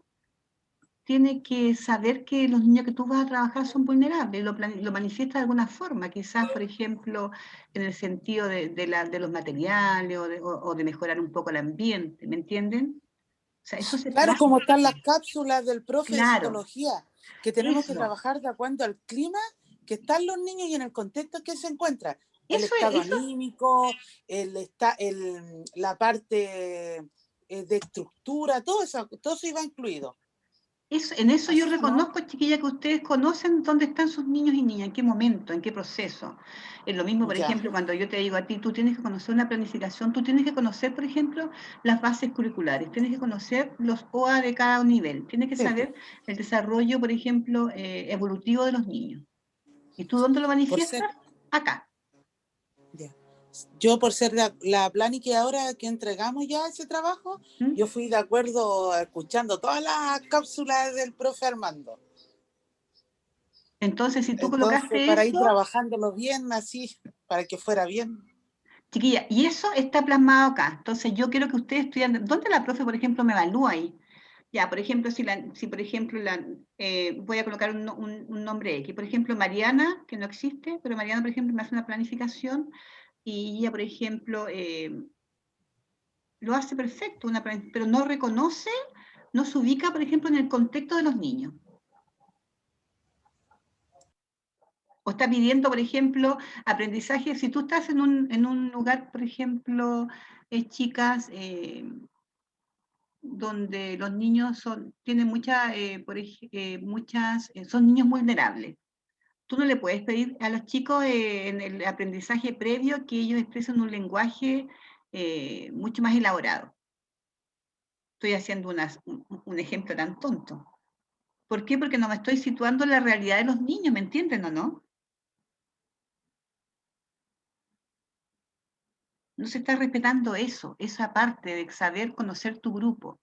Speaker 1: tiene que saber que los niños que tú vas a trabajar son vulnerables, lo manifiesta de alguna forma, quizás, por ejemplo, en el sentido de los materiales o de mejorar un poco el ambiente, ¿me entienden? O sea, eso se
Speaker 2: Claro,
Speaker 1: trata,
Speaker 2: como están las cápsulas del profe de
Speaker 1: claro,
Speaker 2: psicología, que tenemos que
Speaker 1: eso,
Speaker 2: trabajar de acuerdo al clima que están los niños y en el contexto en que se encuentran. El estado
Speaker 1: eso
Speaker 2: anímico, la parte de estructura, todo eso iba incluido.
Speaker 1: En eso yo
Speaker 2: ¿Así o no?
Speaker 1: reconozco, chiquilla, que ustedes conocen dónde están sus niños y niñas, en qué momento, en qué proceso. Es lo mismo, por
Speaker 2: Ya,
Speaker 1: ejemplo, cuando yo te digo a ti, tú tienes que conocer una planificación, tú tienes que conocer, por ejemplo, las bases curriculares, tienes que conocer los OA de cada nivel, tienes que
Speaker 2: sí,
Speaker 1: saber el desarrollo, por ejemplo, evolutivo de los niños. ¿Y tú dónde lo
Speaker 2: por ser,
Speaker 1: manifiestas? Acá.
Speaker 2: ya. Yo por ser la planificadora que entregamos ya ese trabajo,
Speaker 1: ¿Mm?
Speaker 2: yo fui de acuerdo escuchando todas las cápsulas del profe Armando.
Speaker 1: Entonces, si tú
Speaker 2: Entonces,
Speaker 1: colocaste
Speaker 2: para ir
Speaker 1: eso,
Speaker 2: trabajándolo bien, así, para que fuera bien.
Speaker 1: chiquilla, y eso está plasmado acá. Entonces, yo quiero que ustedes estudian, ¿dónde la profe, por ejemplo, me evalúa ahí? Ya, por ejemplo, si por ejemplo, voy a colocar un nombre X, por ejemplo, Mariana, que no existe, pero Mariana, por ejemplo, me hace una planificación y ella, por ejemplo, lo hace perfecto, pero no reconoce, no se ubica, por ejemplo, en el contexto de los niños. O está pidiendo, por ejemplo, aprendizaje, si tú estás en un lugar, por ejemplo, chicas, donde los niños tienen son niños vulnerables. Tú no le puedes pedir a los chicos en el aprendizaje previo que ellos expresen un lenguaje mucho más elaborado. Estoy haciendo un ejemplo tan tonto. ¿Por qué? Porque no me estoy situando en la realidad de los niños, ¿me entienden o no? No se está respetando eso, esa parte de saber conocer tu grupo.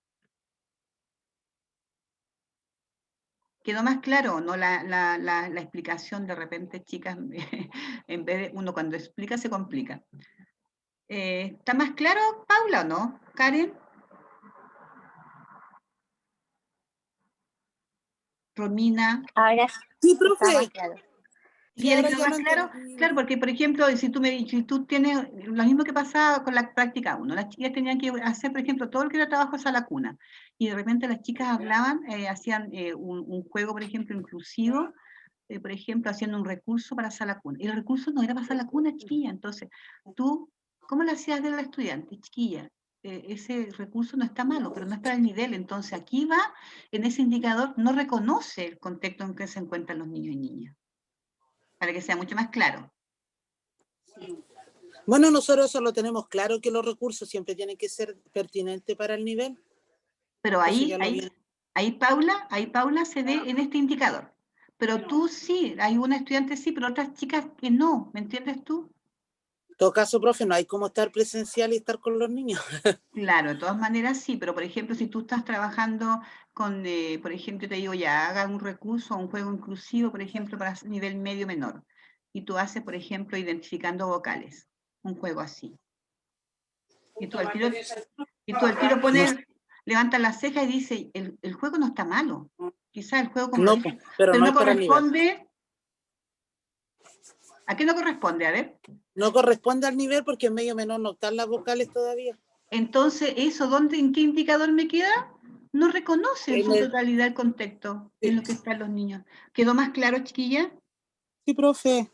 Speaker 1: ¿Quedó más claro no la explicación? De repente, chicas, en vez de uno cuando explica se complica. ¿Está más claro, Paula, o no? ¿Karen? ¿Romina?
Speaker 3: Ahora
Speaker 2: Sí,
Speaker 3: sí está más
Speaker 2: profe,
Speaker 3: claro.
Speaker 1: ¿Y
Speaker 2: sí,
Speaker 1: ya le
Speaker 2: ahora
Speaker 1: quedó
Speaker 2: ya lo
Speaker 1: más claro?
Speaker 2: entendí.
Speaker 1: Claro, porque por ejemplo, si tú tienes lo mismo que pasaba con la práctica 1, las chicas tenían que hacer, por ejemplo, todo lo que era trabajo de sala cuna, y de repente las chicas hablaban, hacían un juego, por ejemplo, inclusivo, por ejemplo, haciendo un recurso para sala cuna. Y el recurso no era para sala cuna, chiquilla. Entonces, tú, ¿cómo le hacías ver al estudiante? Chiquilla, ese recurso no está malo, pero no es para el nivel. Entonces, aquí va, en ese indicador, no reconoce el contexto en que se encuentran los niños y niñas, para que sea mucho más claro.
Speaker 2: Bueno, nosotros eso lo tenemos claro, que los recursos siempre tienen que ser pertinentes para el nivel.
Speaker 1: Pero
Speaker 2: Eso ya lo había.
Speaker 1: ahí Paula se ve en este indicador. Pero tú sí, hay una estudiante sí, pero otras chicas que no, ¿me entiendes tú?
Speaker 2: En todo caso, profe, no hay cómo estar presencial y estar con los niños.
Speaker 1: Claro, de todas maneras sí, pero por ejemplo, si tú estás trabajando con, por ejemplo, te digo ya, haga un recurso, un juego inclusivo, por ejemplo, para nivel medio menor, y tú haces, por ejemplo, identificando vocales, un juego así. Y tú al tiro pones, levantas la ceja y dices, el juego no está malo. Quizás el juego, como lo
Speaker 2: No,
Speaker 1: dije,
Speaker 2: pero
Speaker 1: pero
Speaker 2: no
Speaker 1: no
Speaker 2: es para el nivel.
Speaker 1: corresponde. ¿A qué no corresponde? A ver.
Speaker 2: No corresponde al nivel porque en medio menor no están las vocales todavía.
Speaker 1: Entonces, ¿eso en qué indicador me queda? No reconoce en
Speaker 2: En
Speaker 1: su
Speaker 2: el-
Speaker 1: totalidad el contexto en
Speaker 2: sí,
Speaker 1: lo que están los niños. ¿Quedó más claro, chiquilla?
Speaker 2: sí, profe.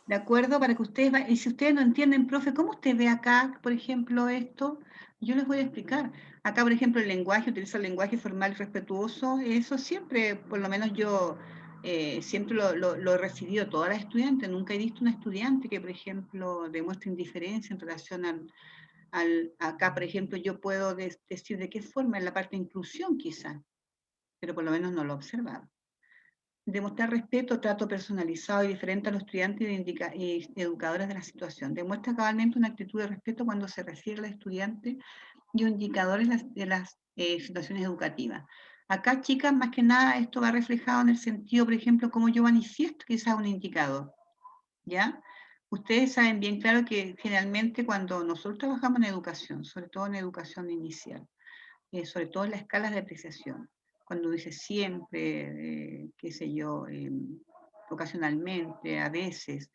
Speaker 1: ¿De acuerdo? Para que ustedes y si ustedes no entienden, profe, ¿cómo usted ve acá, por ejemplo, esto? Yo les voy a explicar. Acá, por ejemplo, el lenguaje, utiliza el lenguaje formal y respetuoso. Eso siempre, por lo menos yo, siempre lo he recibido todas las estudiantes. Nunca he visto una estudiante que, por ejemplo, demuestre indiferencia en relación acá, por ejemplo, yo puedo decir de qué forma, en la parte de inclusión quizás, pero por lo menos no lo he observado. Demostrar respeto, trato personalizado y diferente a los estudiantes y educadores de la situación. Demuestra cabalmente una actitud de respeto cuando se refiere al estudiante y indicadores de las situaciones educativas. Acá, chicas, más que nada, esto va reflejado en el sentido, por ejemplo, cómo yo manifiesto quizás un indicador, ¿ya? Ustedes saben bien claro que generalmente cuando nosotros trabajamos en educación, sobre todo en educación inicial, sobre todo en las escalas de apreciación, cuando dice siempre, qué sé yo, ocasionalmente, a veces,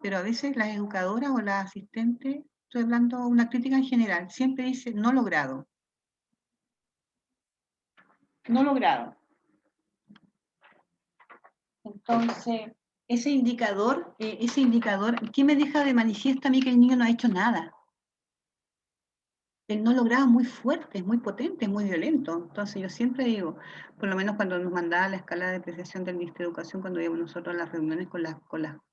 Speaker 1: pero a veces las educadoras o las asistentes, estoy hablando una crítica en general, siempre dice no logrado. No logrado. Entonces, ese indicador, ¿qué me deja de manifiesto a mí que el niño no ha hecho nada? El no logrado es muy fuerte, es muy potente, es muy violento. Entonces yo siempre digo, por lo menos cuando nos mandaba la escala de apreciación del Ministerio de Educación, cuando íbamos nosotros a las reuniones con las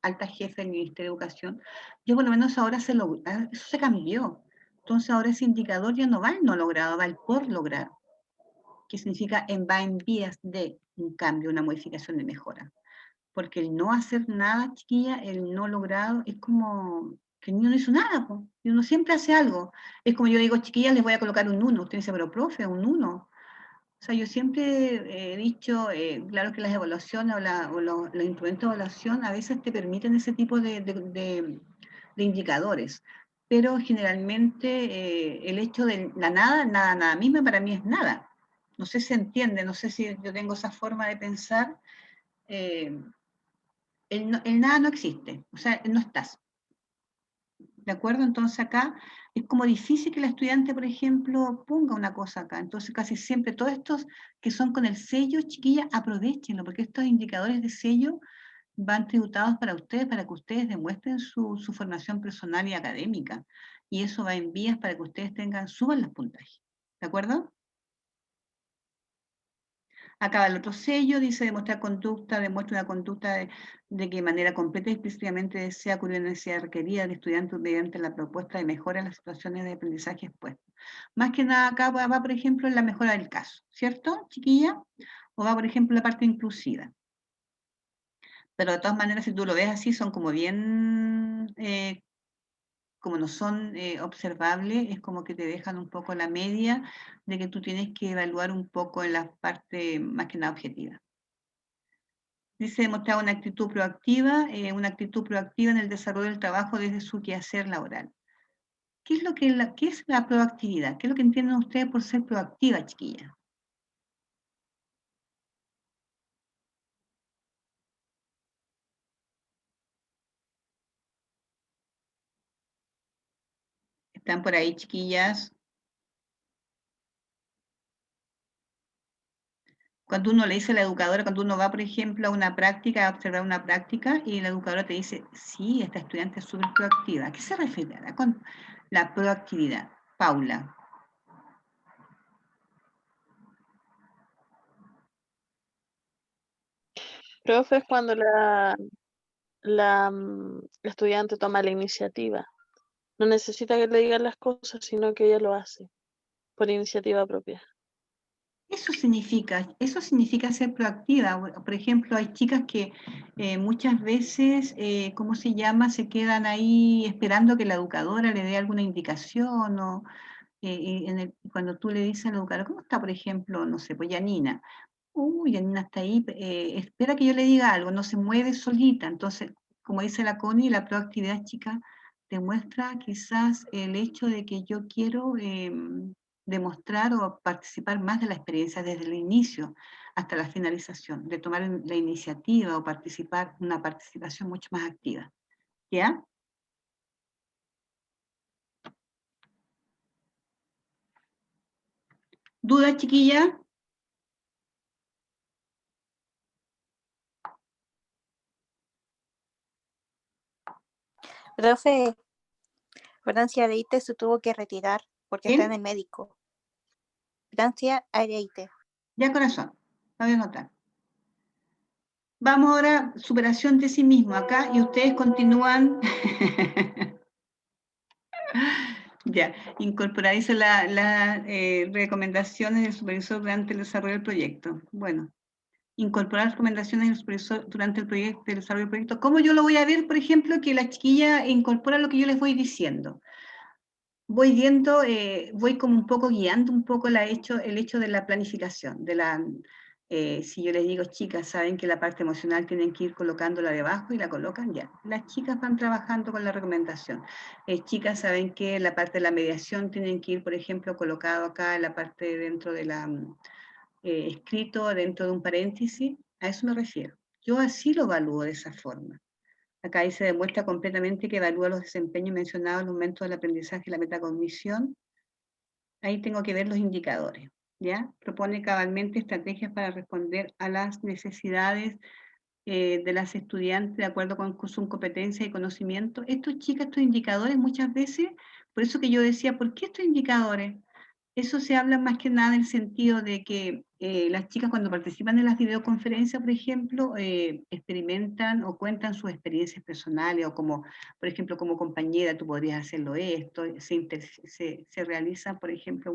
Speaker 1: altas jefes del Ministerio de Educación, yo por lo menos ahora eso se cambió. Entonces ahora ese indicador ya no va el no logrado, va el por lograr, que significa va en vías de un cambio, una modificación de mejora. Porque el no hacer nada, chiquilla, el no logrado, es como que el niño no hizo nada, po. Y uno siempre hace algo. Es como yo digo, chiquilla, les voy a colocar un 1. Usted dice, pero profe, un 1. O sea, yo siempre he dicho, claro que las evaluaciones o los instrumentos de evaluación a veces te permiten ese tipo de indicadores, pero generalmente el hecho de la nada misma para mí es nada. No sé si se entiende, no sé si yo tengo esa forma de pensar. eh, el nada no existe, o sea, no estás. ¿De acuerdo? Entonces acá es como difícil que la estudiante, por ejemplo, ponga una cosa acá. Entonces casi siempre todos estos que son con el sello, chiquillas, aprovechenlo, porque estos indicadores de sello van tributados para ustedes, para que ustedes demuestren su formación personal y académica. Y eso va en vías para que ustedes suban los puntajes. ¿De acuerdo? Acaba el otro sello, dice demostrar conducta, demuestra una conducta de que de manera completa y explícitamente desea cubrir la necesidad requerida del estudiante mediante la propuesta de mejora en las situaciones de aprendizaje expuestas. Más que nada acá va, por ejemplo, en la mejora del caso, ¿cierto, chiquilla? O va, por ejemplo, la parte inclusiva. Pero de todas maneras, si tú lo ves así, son como bien, como no son observables, es como que te dejan un poco la media de que tú tienes que evaluar un poco en la parte más que nada objetiva. Dice demostrar una actitud proactiva en el desarrollo del trabajo desde su quehacer laboral. ¿Qué es qué es la proactividad? ¿Qué es lo que entienden ustedes por ser proactiva, chiquilla? ¿Están por ahí, chiquillas? Cuando uno le dice a la educadora, cuando uno va, por ejemplo, a una práctica, a observar una práctica, y la educadora te dice, sí, esta estudiante es súper proactiva. ¿A qué se refiere con la proactividad? Paula.
Speaker 6: Profe, es cuando la estudiante toma la iniciativa. No necesita que le digan las cosas, sino que ella lo hace por iniciativa propia.
Speaker 1: Eso significa ser proactiva. Por ejemplo, hay chicas que muchas veces, ¿cómo se llama? Se quedan ahí esperando que la educadora le dé alguna indicación o cuando tú le dices a la educadora, ¿cómo está, por ejemplo, no sé, pues Yanina? Uy, Yanina está ahí, espera que yo le diga algo, no se mueve solita. Entonces, como dice la Connie, la proactividad, chica, demuestra quizás el hecho de que yo quiero demostrar o participar más de la experiencia desde el inicio hasta la finalización, de tomar la iniciativa o participar, una participación mucho más activa. ¿Ya? ¿Duda, chiquilla?
Speaker 3: Profe, Francia Areite se tuvo que retirar porque está en
Speaker 1: ¿Quién?
Speaker 3: el médico. Francia Areite.
Speaker 1: Ya, corazón. Lo voy a anotar. Vamos ahora, superación de sí mismo acá, y ustedes continúan. Ya, incorporar las recomendaciones del supervisor durante el desarrollo del proyecto. Bueno, incorporar recomendaciones del supervisor durante el desarrollo del proyecto. ¿Cómo yo lo voy a ver, por ejemplo, que la chiquilla incorpora lo que yo les voy diciendo? Voy viendo, voy como un poco guiando un poco el hecho de la planificación, si yo les digo, chicas, saben que la parte emocional tienen que ir colocándola debajo y la colocan ya. Las chicas van trabajando con la recomendación. Chicas, saben que la parte de la mediación tienen que ir, por ejemplo, colocado acá en la parte dentro de escrito dentro de un paréntesis. A eso me refiero. Yo así lo evalúo de esa forma. Acá ahí se demuestra completamente que evalúa los desempeños mencionados en los momentos del aprendizaje y la metacognición. Ahí tengo que ver los indicadores, ¿ya? Propone cabalmente estrategias para responder a las necesidades de las estudiantes de acuerdo con su competencia y conocimiento. Estos indicadores muchas veces, por eso que yo decía, ¿por qué estos indicadores? Eso se habla más que nada en el sentido de que las chicas cuando participan en las videoconferencias, por ejemplo, experimentan o cuentan sus experiencias personales o como, por ejemplo, como compañera tú podrías hacerlo esto, se realiza, por ejemplo,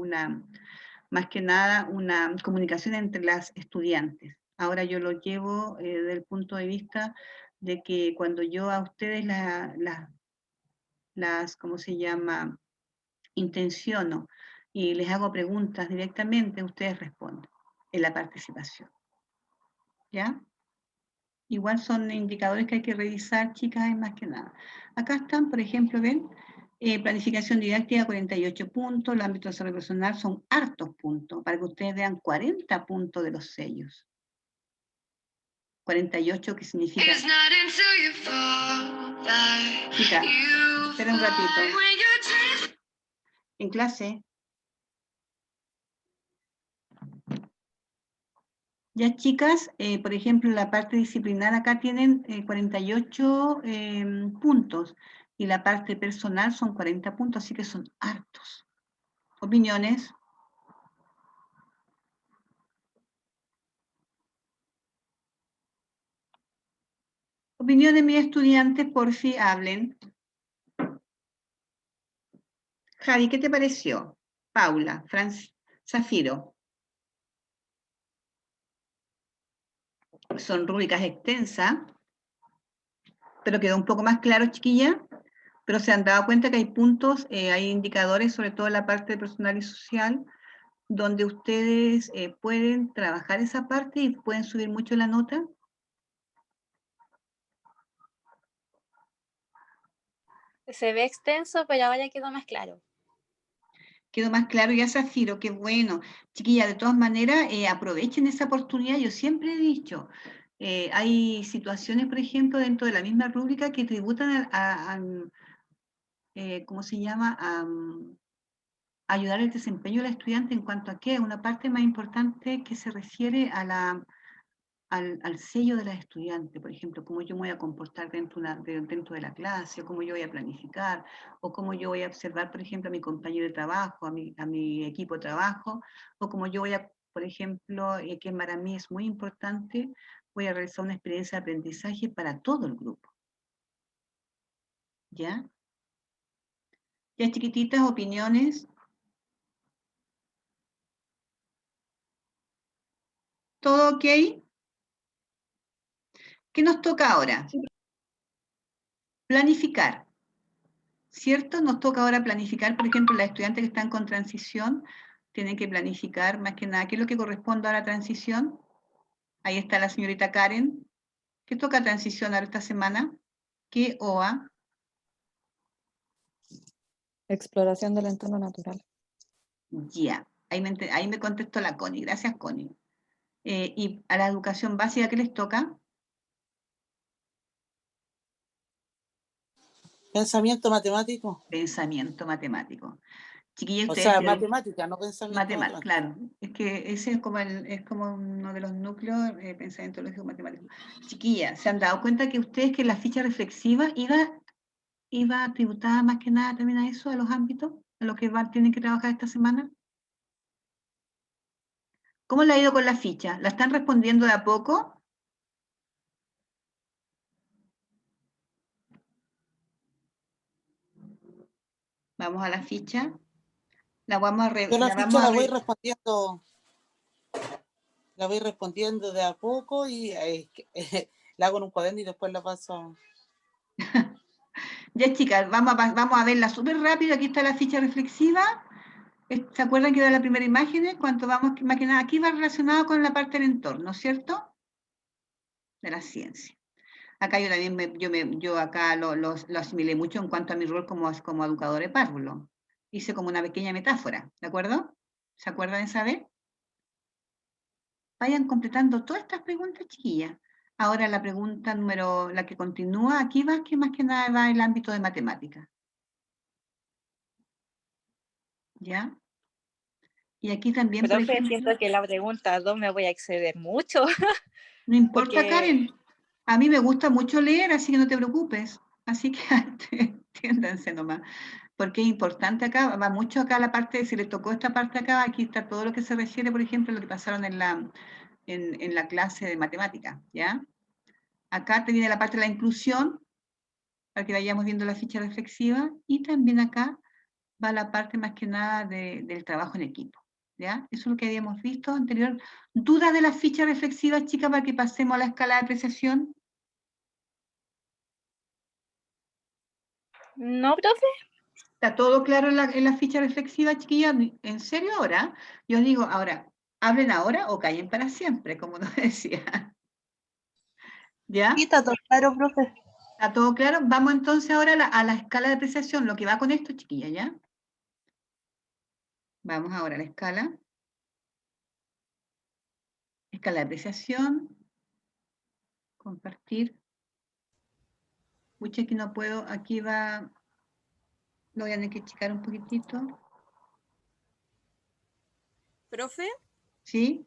Speaker 1: más que nada una comunicación entre las estudiantes. Ahora yo lo llevo desde el punto de vista de que cuando yo a ustedes ¿cómo se llama? Intenciono y les hago preguntas directamente, ustedes responden en la participación. ¿Ya? Igual son indicadores que hay que revisar, chicas, hay más que nada. Acá están, por ejemplo, ven, planificación didáctica, 48 puntos, el ámbito de desarrollo personal son hartos puntos, para que ustedes vean 40 puntos de los sellos. 48, que significa... Chicas, espera un ratito. En clase. Ya, chicas, por ejemplo, la parte disciplinar acá tienen 48 puntos y la parte personal son 40 puntos, así que son hartos. ¿Opiniones? Opiniones, mis estudiantes, por fin hablen. Javi, ¿qué te pareció? Paula, Zafiro. Son rúbricas extensas, pero quedó un poco más claro, chiquilla. Pero se han dado cuenta que hay puntos, hay indicadores, sobre todo en la parte personal y social, donde ustedes pueden trabajar esa parte y pueden subir mucho la nota.
Speaker 3: Se ve extenso, pero ahora quedó más claro.
Speaker 1: Quedó más claro ya, Zafiro, qué bueno. Chiquilla, de todas maneras, aprovechen esa oportunidad. Yo siempre he dicho, hay situaciones, por ejemplo, dentro de la misma rúbrica que tributan ¿cómo se llama? Ayudar el desempeño del estudiante en cuanto a qué, una parte más importante que se refiere a al sello de la estudiante, por ejemplo, cómo yo me voy a comportar dentro de la clase, o cómo yo voy a planificar, o cómo yo voy a observar, por ejemplo, a mi compañero de trabajo, a mi equipo de trabajo, o cómo yo voy a, por ejemplo, que para mí es muy importante, voy a realizar una experiencia de aprendizaje para todo el grupo. ¿Ya? Ya, chiquititas, opiniones. ¿Todo ok? ¿Qué nos toca ahora? Planificar, ¿cierto? Nos toca ahora planificar, por ejemplo, las estudiantes que están con transición tienen que planificar más que nada. ¿Qué es lo que corresponde a la transición? Ahí está la señorita Karen. ¿Qué toca transición ahora esta semana? ¿Qué OA?
Speaker 3: Exploración del entorno natural.
Speaker 1: Ya, ahí me contestó la Connie. Gracias, Connie. ¿Y a la educación básica qué les toca?
Speaker 2: Pensamiento matemático.
Speaker 1: Pensamiento matemático. Chiquillos,
Speaker 2: O
Speaker 1: ustedes
Speaker 2: sea,
Speaker 1: tienen...
Speaker 2: matemática, no pensamiento matemático.
Speaker 1: Claro, es que ese es como uno de los núcleos, pensamiento lógico matemático. Chiquillas, ¿se han dado cuenta que ustedes que la ficha reflexiva iba tributada más que nada también a eso, a los ámbitos, a lo que tienen que trabajar esta semana? ¿Cómo le ha ido con la ficha? ¿La están respondiendo de a poco? Vamos a la ficha. La vamos a
Speaker 2: Yo la
Speaker 1: la
Speaker 2: ficha
Speaker 1: vamos a
Speaker 2: la voy respondiendo de a poco y la hago en un cuaderno y después la paso.
Speaker 1: Ya, chicas, vamos a verla súper rápido. Aquí está la ficha reflexiva. ¿Se acuerdan que era la primera imagen? Cuando vamos, más que nada, aquí va relacionado con la parte del entorno, ¿cierto? De la ciencia. Acá yo también, yo acá lo asimilé mucho en cuanto a mi rol como educador de párvulo. Hice como una pequeña metáfora, ¿de acuerdo? ¿Se acuerdan de esa vez? Vayan completando todas estas preguntas, chiquillas. Ahora la pregunta la que continúa, aquí va, que más que nada va el ámbito de matemáticas. ¿Ya? Y aquí también, por
Speaker 3: Profe,
Speaker 1: ejemplo...
Speaker 3: siento que la pregunta 2 me voy a exceder mucho.
Speaker 1: No importa,
Speaker 3: Porque-
Speaker 1: Karen. A mí me gusta mucho leer, así que no te preocupes. Así que entiéndanse nomás. Porque es importante acá, va mucho acá la parte, si les tocó esta parte acá, aquí está todo lo que se refiere, por ejemplo, a lo que pasaron en la clase de matemática, ¿ya? Acá te viene la parte de la inclusión, para que vayamos viendo la ficha reflexiva, y también acá va la parte más que nada del trabajo en equipo, ¿ya? Eso es lo que habíamos visto anterior. ¿Dudas de la ficha reflexiva, chicas, para que pasemos a la escala de apreciación?
Speaker 3: No, profe.
Speaker 1: ¿Está todo claro en la ficha reflexiva, chiquillas? ¿En serio ahora? Yo digo, ahora, ¿hablen ahora o callen para siempre, como nos decía? ¿Ya?
Speaker 6: Sí, está todo claro, profe.
Speaker 1: ¿Está todo claro? Vamos entonces ahora a la escala de apreciación, lo que va con esto, chiquillas, ¿ya? Vamos ahora a la escala. Escala de apreciación. Compartir. Mucha, aquí no puedo, aquí va, lo voy a tener que checar un poquitito.
Speaker 5: Profe,
Speaker 1: ¿Sí?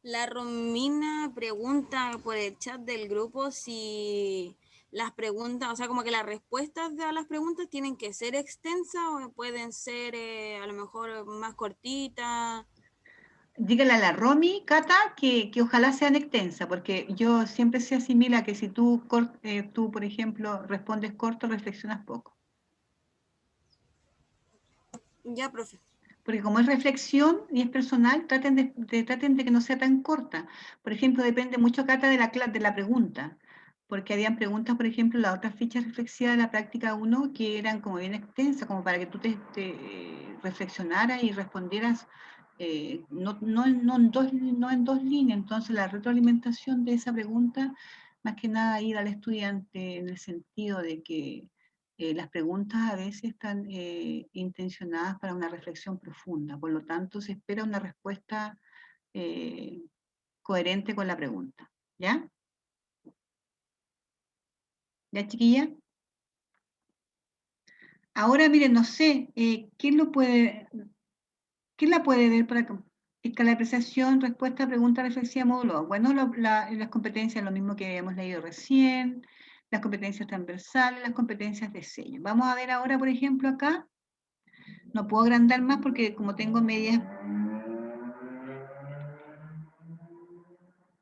Speaker 5: la Romina pregunta por el chat del grupo si las preguntas, o sea, como que las respuestas a las preguntas tienen que ser extensas o pueden ser a lo mejor más cortitas.
Speaker 1: Dígale a la Romy, Cata, que ojalá sean extensas, porque yo siempre se asimila que si tú, tú, por ejemplo, respondes corto, reflexionas poco.
Speaker 5: Ya, profe.
Speaker 1: Porque como es reflexión y es personal, traten de que no sea tan corta. Por ejemplo, depende mucho, Cata, de la pregunta. Porque habían preguntas, por ejemplo, las otras fichas reflexivas de la práctica 1 que eran como bien extensas, como para que tú te reflexionaras y respondieras no en dos líneas. Entonces, la retroalimentación de esa pregunta, más que nada, ir al estudiante en el sentido de que las preguntas a veces están intencionadas para una reflexión profunda, por lo tanto se espera una respuesta coherente con la pregunta. ¿Ya? ¿Ya, chiquilla? Ahora, miren, no sé, ¿quién la puede ver para escala de apreciación, respuesta, pregunta, reflexiva, módulo 2? Bueno, las competencias, lo mismo que habíamos leído recién, las competencias transversales, las competencias de sello. Vamos a ver ahora, por ejemplo, acá, no puedo agrandar más porque como tengo medias,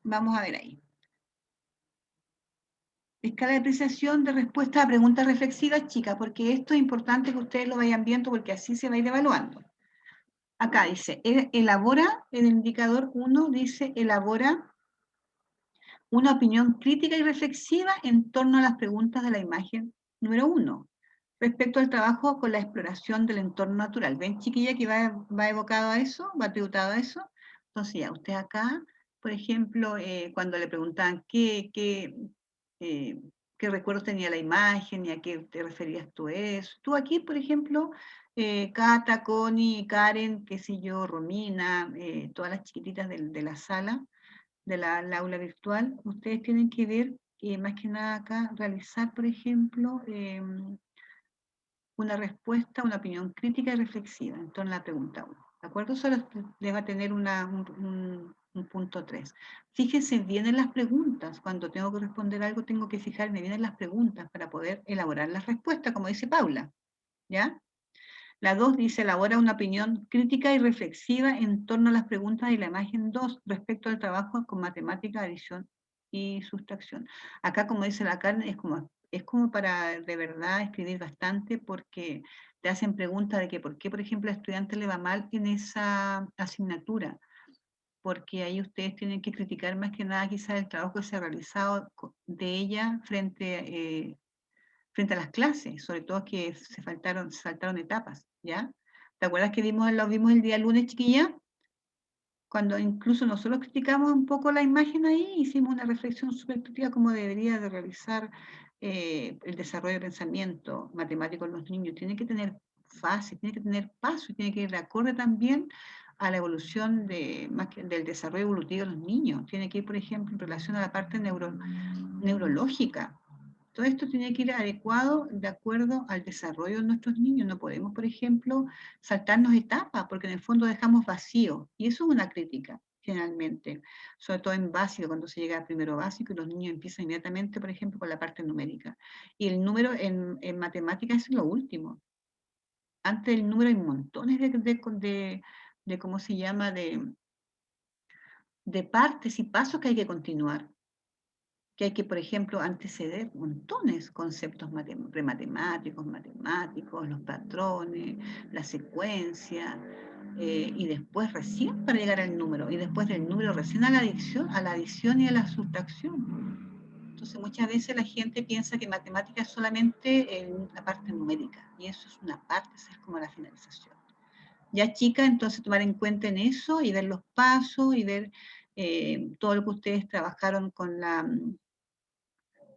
Speaker 1: vamos a ver ahí. Escala de apreciación de respuesta a preguntas reflexivas, chicas, porque esto es importante que ustedes lo vayan viendo porque así se va a ir evaluando. acá dice, elabora, el indicador 1 dice, elabora una opinión crítica y reflexiva en torno a las preguntas de la imagen número 1, respecto al trabajo con la exploración del entorno natural. ¿Ven, chiquilla, que va evocado a eso? ¿Va tributado a eso? Entonces ya, usted acá, por ejemplo, cuando le preguntaban qué recuerdos tenía la imagen y a qué te referías tú eso. Tú aquí, por ejemplo, Cata, Connie, Karen, qué sé yo, Romina, todas las chiquititas de la sala, de la aula virtual, ustedes tienen que ver, más que nada acá, realizar, por ejemplo, una respuesta, una opinión crítica y reflexiva en torno a la pregunta 1. ¿De acuerdo? Solo les va a tener un punto 3. Fíjense bien en las preguntas. Cuando tengo que responder algo, tengo que fijarme bien en las preguntas para poder elaborar la respuesta, como dice Paula. ¿Ya? La 2 dice, elabora una opinión crítica y reflexiva en torno a las preguntas de la imagen 2 respecto al trabajo con matemática, adición y sustracción. Acá, como dice la Karen, es como para de verdad escribir bastante, porque te hacen preguntas de que por qué, por ejemplo, al estudiante le va mal en esa asignatura, porque ahí ustedes tienen que criticar más que nada quizás el trabajo que se ha realizado de ella frente a las clases, sobre todo que se saltaron etapas, ¿ya? ¿Te acuerdas que lo vimos el día lunes, chiquilla? Cuando incluso nosotros criticamos un poco la imagen ahí, hicimos una reflexión súper crítica cómo debería de realizar el desarrollo de pensamiento matemático en los niños. Tiene que tener fase, tiene que tener paso, y tiene que ir de acorde también a la evolución del desarrollo evolutivo de los niños. Tiene que ir, por ejemplo, en relación a la parte neurológica. Todo esto tiene que ir adecuado de acuerdo al desarrollo de nuestros niños. No podemos, por ejemplo, saltarnos etapas, porque en el fondo dejamos vacío. Y eso es una crítica, generalmente, sobre todo en básico, cuando se llega a primero básico y los niños empiezan inmediatamente, por ejemplo, con la parte numérica. Y el número en matemáticas es lo último. Antes del número hay montones de ¿cómo se llama?, de partes y pasos que hay que continuar, que hay que, por ejemplo, anteceder montones conceptos matemáticos, los patrones, la secuencia, y después recién para llegar al número, y después del número recién a la adición y a la sustracción. Entonces muchas veces la gente piensa que matemática es solamente la parte numérica, y eso es una parte, esa es como la finalización. Ya, chica, entonces tomar en cuenta en eso y ver los pasos y ver todo lo que ustedes trabajaron con la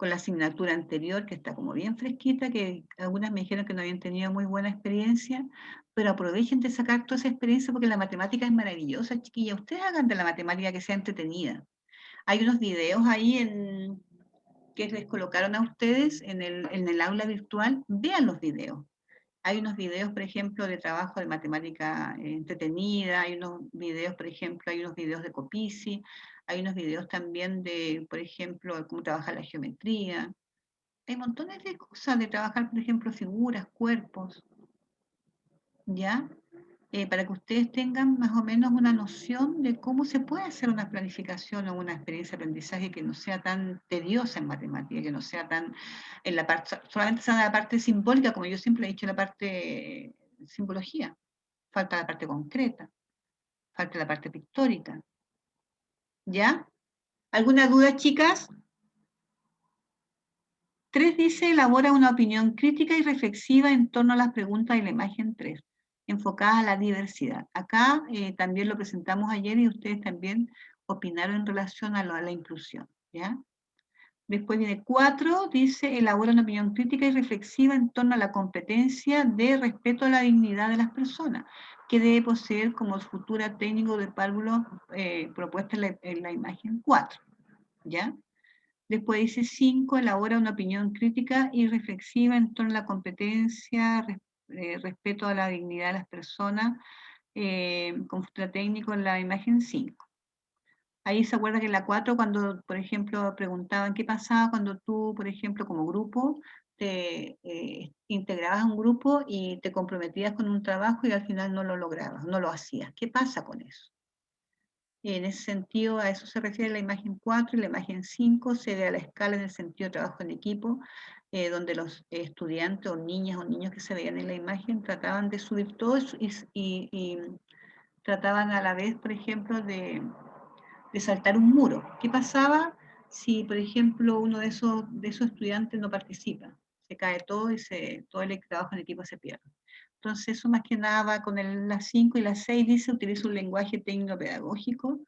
Speaker 1: asignatura anterior, que está como bien fresquita, que algunas me dijeron que no habían tenido muy buena experiencia, pero aprovechen de sacar toda esa experiencia, porque la matemática es maravillosa, chiquilla. Ustedes hagan de la matemática que sea entretenida. Hay unos videos ahí que les colocaron a ustedes en el aula virtual. Vean los videos. Hay unos videos, por ejemplo, de trabajo de matemática entretenida, hay unos videos, por ejemplo, hay unos videos de Copici, hay unos videos también de, por ejemplo, cómo trabajar la geometría. Hay montones de cosas de trabajar, por ejemplo, figuras, cuerpos, ¿ya? Para que ustedes tengan más o menos una noción de cómo se puede hacer una planificación o una experiencia de aprendizaje que no sea tan tediosa en matemática, que no sea tan en la parte, solamente sea la parte simbólica, como yo siempre he dicho, la parte simbología. Falta la parte concreta, falta la parte pictórica. ¿Ya? ¿Alguna duda, chicas? 3 dice, elabora una opinión crítica y reflexiva en torno a las preguntas de la imagen 3, enfocada a la diversidad. Acá también lo presentamos ayer y ustedes también opinaron en relación a la inclusión, ¿ya? Después viene 4, dice, elabora una opinión crítica y reflexiva en torno a la competencia de respeto a la dignidad de las personas, que debe poseer como futura técnico de párvulo propuesta en la imagen 4, ¿ya? Después dice 5, elabora una opinión crítica y reflexiva en torno a la competencia, respeto a la dignidad de las personas, con futura técnico en la imagen 5. Ahí se acuerda que en la 4, cuando, por ejemplo, preguntaban qué pasaba cuando tú, por ejemplo, como grupo, te integrabas a un grupo y te comprometías con un trabajo y al final no lo lograbas, no lo hacías. ¿Qué pasa con eso? En ese sentido, a eso se refiere la imagen 4, y la imagen 5 se ve a la escala en el sentido de trabajo en equipo, donde los estudiantes o niñas o niños que se veían en la imagen trataban de subir todo eso y trataban a la vez, por ejemplo, de saltar un muro. ¿Qué pasaba si, por ejemplo, uno de esos estudiantes no participa? Se cae todo y todo el trabajo en equipo se pierde. Entonces, eso más que nada va con las 5 y las 6, dice, utiliza un lenguaje técnico-pedagógico,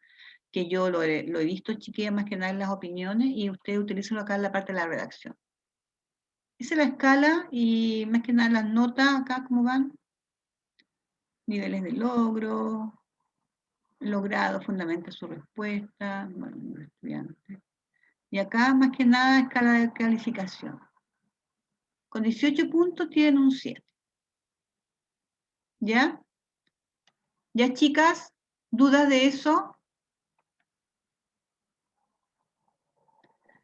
Speaker 1: que yo lo he visto, chiquillas, más que nada en las opiniones, y ustedes utilizan acá en la parte de la redacción. Esa es la escala, y más que nada las notas acá, ¿cómo van? Niveles de logro, logrado, fundamenta su respuesta, bueno, los estudiantes. Y acá, más que nada, escala de calificación. Con 18 puntos tienen un 7. ¿Ya? ¿Ya, chicas? ¿Dudas de eso?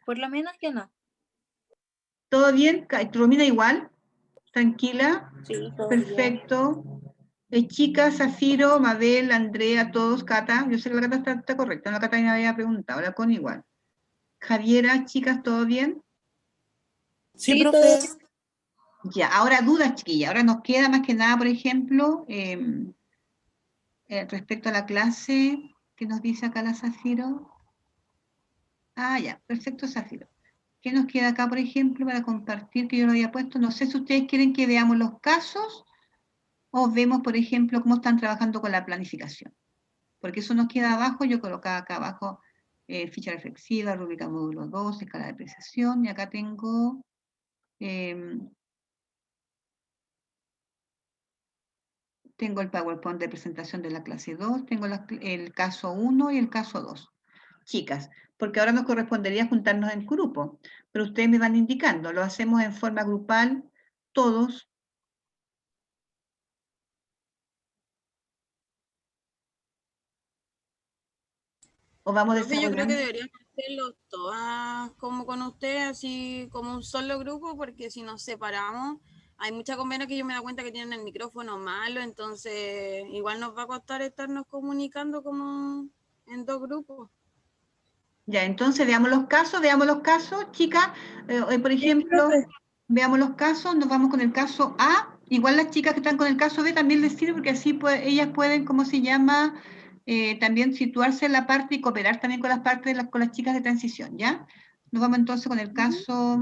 Speaker 3: Por lo menos yo no.
Speaker 1: ¿Todo bien? ¿Romina igual? ¿Tranquila?
Speaker 3: Sí, todo bien.
Speaker 1: Perfecto. Chicas, Zafiro, Mabel, Andrea, todos, Cata. Yo sé que la Cata está correcta, la Cata me había preguntado, la con igual. Javiera, chicas, ¿todo bien?
Speaker 2: Sí,
Speaker 3: Sí,
Speaker 2: profe.
Speaker 1: Ya, ahora dudas, chiquilla. Ahora nos queda más que nada, por ejemplo, respecto a la clase que nos dice acá la Zafiro. Ah, ya, perfecto, Zafiro. ¿Qué nos queda acá, por ejemplo, para compartir que yo lo había puesto? No sé si ustedes quieren que veamos los casos o vemos, por ejemplo, cómo están trabajando con la planificación. Porque eso nos queda abajo, yo colocaba acá abajo ficha reflexiva, rúbrica módulo 2, escala de apreciación, y acá tengo tengo el PowerPoint de presentación de la clase 2, tengo el caso 1 y el caso 2. Chicas, porque ahora nos correspondería juntarnos en grupo, pero ustedes me van indicando, lo hacemos en forma grupal, todos. O vamos
Speaker 5: Profe, yo creo que
Speaker 1: desarrollando.
Speaker 5: deberíamos hacerlo todas como con usted, así como un solo grupo, porque si nos separamos, hay muchas compañeras que yo me da cuenta que tienen el micrófono malo, entonces igual nos va a costar estarnos comunicando como en dos grupos.
Speaker 1: Ya, entonces veamos los casos, chicas. Por ejemplo, veamos los casos, nos vamos con el caso A. Igual las chicas que están con el caso B también les sirve porque así ellas pueden, ¿cómo se llama? También situarse en la parte y cooperar también con las partes con las chicas de transición, ¿ya? Nos vamos entonces con el caso.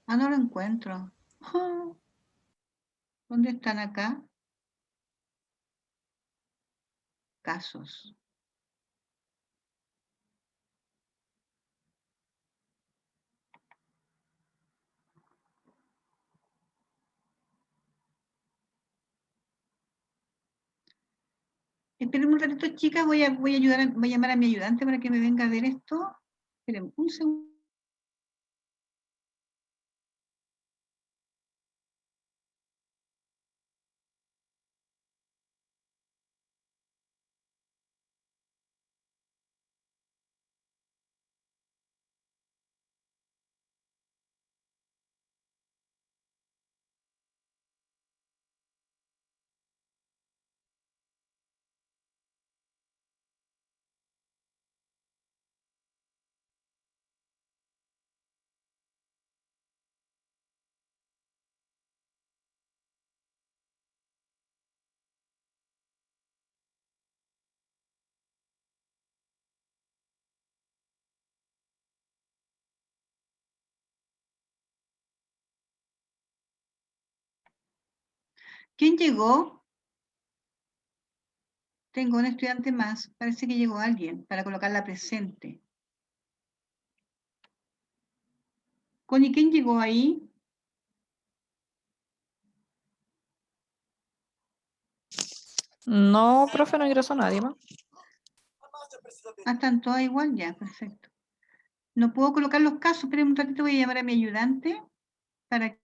Speaker 1: Ah, no lo encuentro. Ah, ¿dónde están acá? Casos. Esperen un ratito, chicas, voy a voy a llamar a mi ayudante para que me venga a ver esto. Esperen un segundo. ¿Quién llegó? Tengo un estudiante más. Parece que llegó alguien para colocarla presente. Connie, ¿quién llegó ahí?
Speaker 7: No, profe, no ingresó nadie más.
Speaker 1: Ah, están todas igual, ya, perfecto. No puedo colocar los casos, pero un ratito voy a llamar a mi ayudante para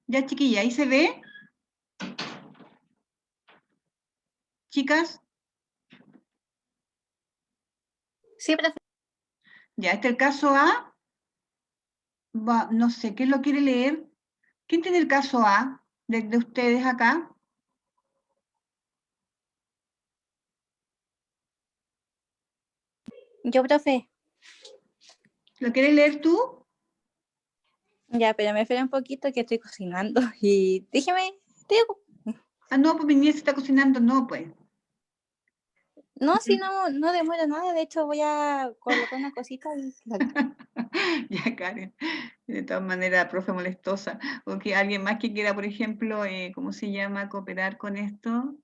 Speaker 1: Ya, chiquilla, ¿ahí se ve? Chicas,
Speaker 3: Sí, profe.
Speaker 1: ya, este es el caso A. No sé, ¿quién lo quiere leer? ¿Quién tiene el caso A de ustedes acá?
Speaker 3: Yo, profe.
Speaker 1: ¿Lo quieres leer tú?
Speaker 3: Ya, pero me espera un poquito que estoy cocinando y déjeme, digo.
Speaker 1: Ah, no, pues mi niña se está cocinando, no, pues.
Speaker 3: No, si no demora nada, de hecho voy a colocar una cosita y
Speaker 1: Ya, Karen, de todas maneras, profe molestosa. O que alguien más que quiera, por ejemplo, ¿cómo se llama? Cooperar con esto,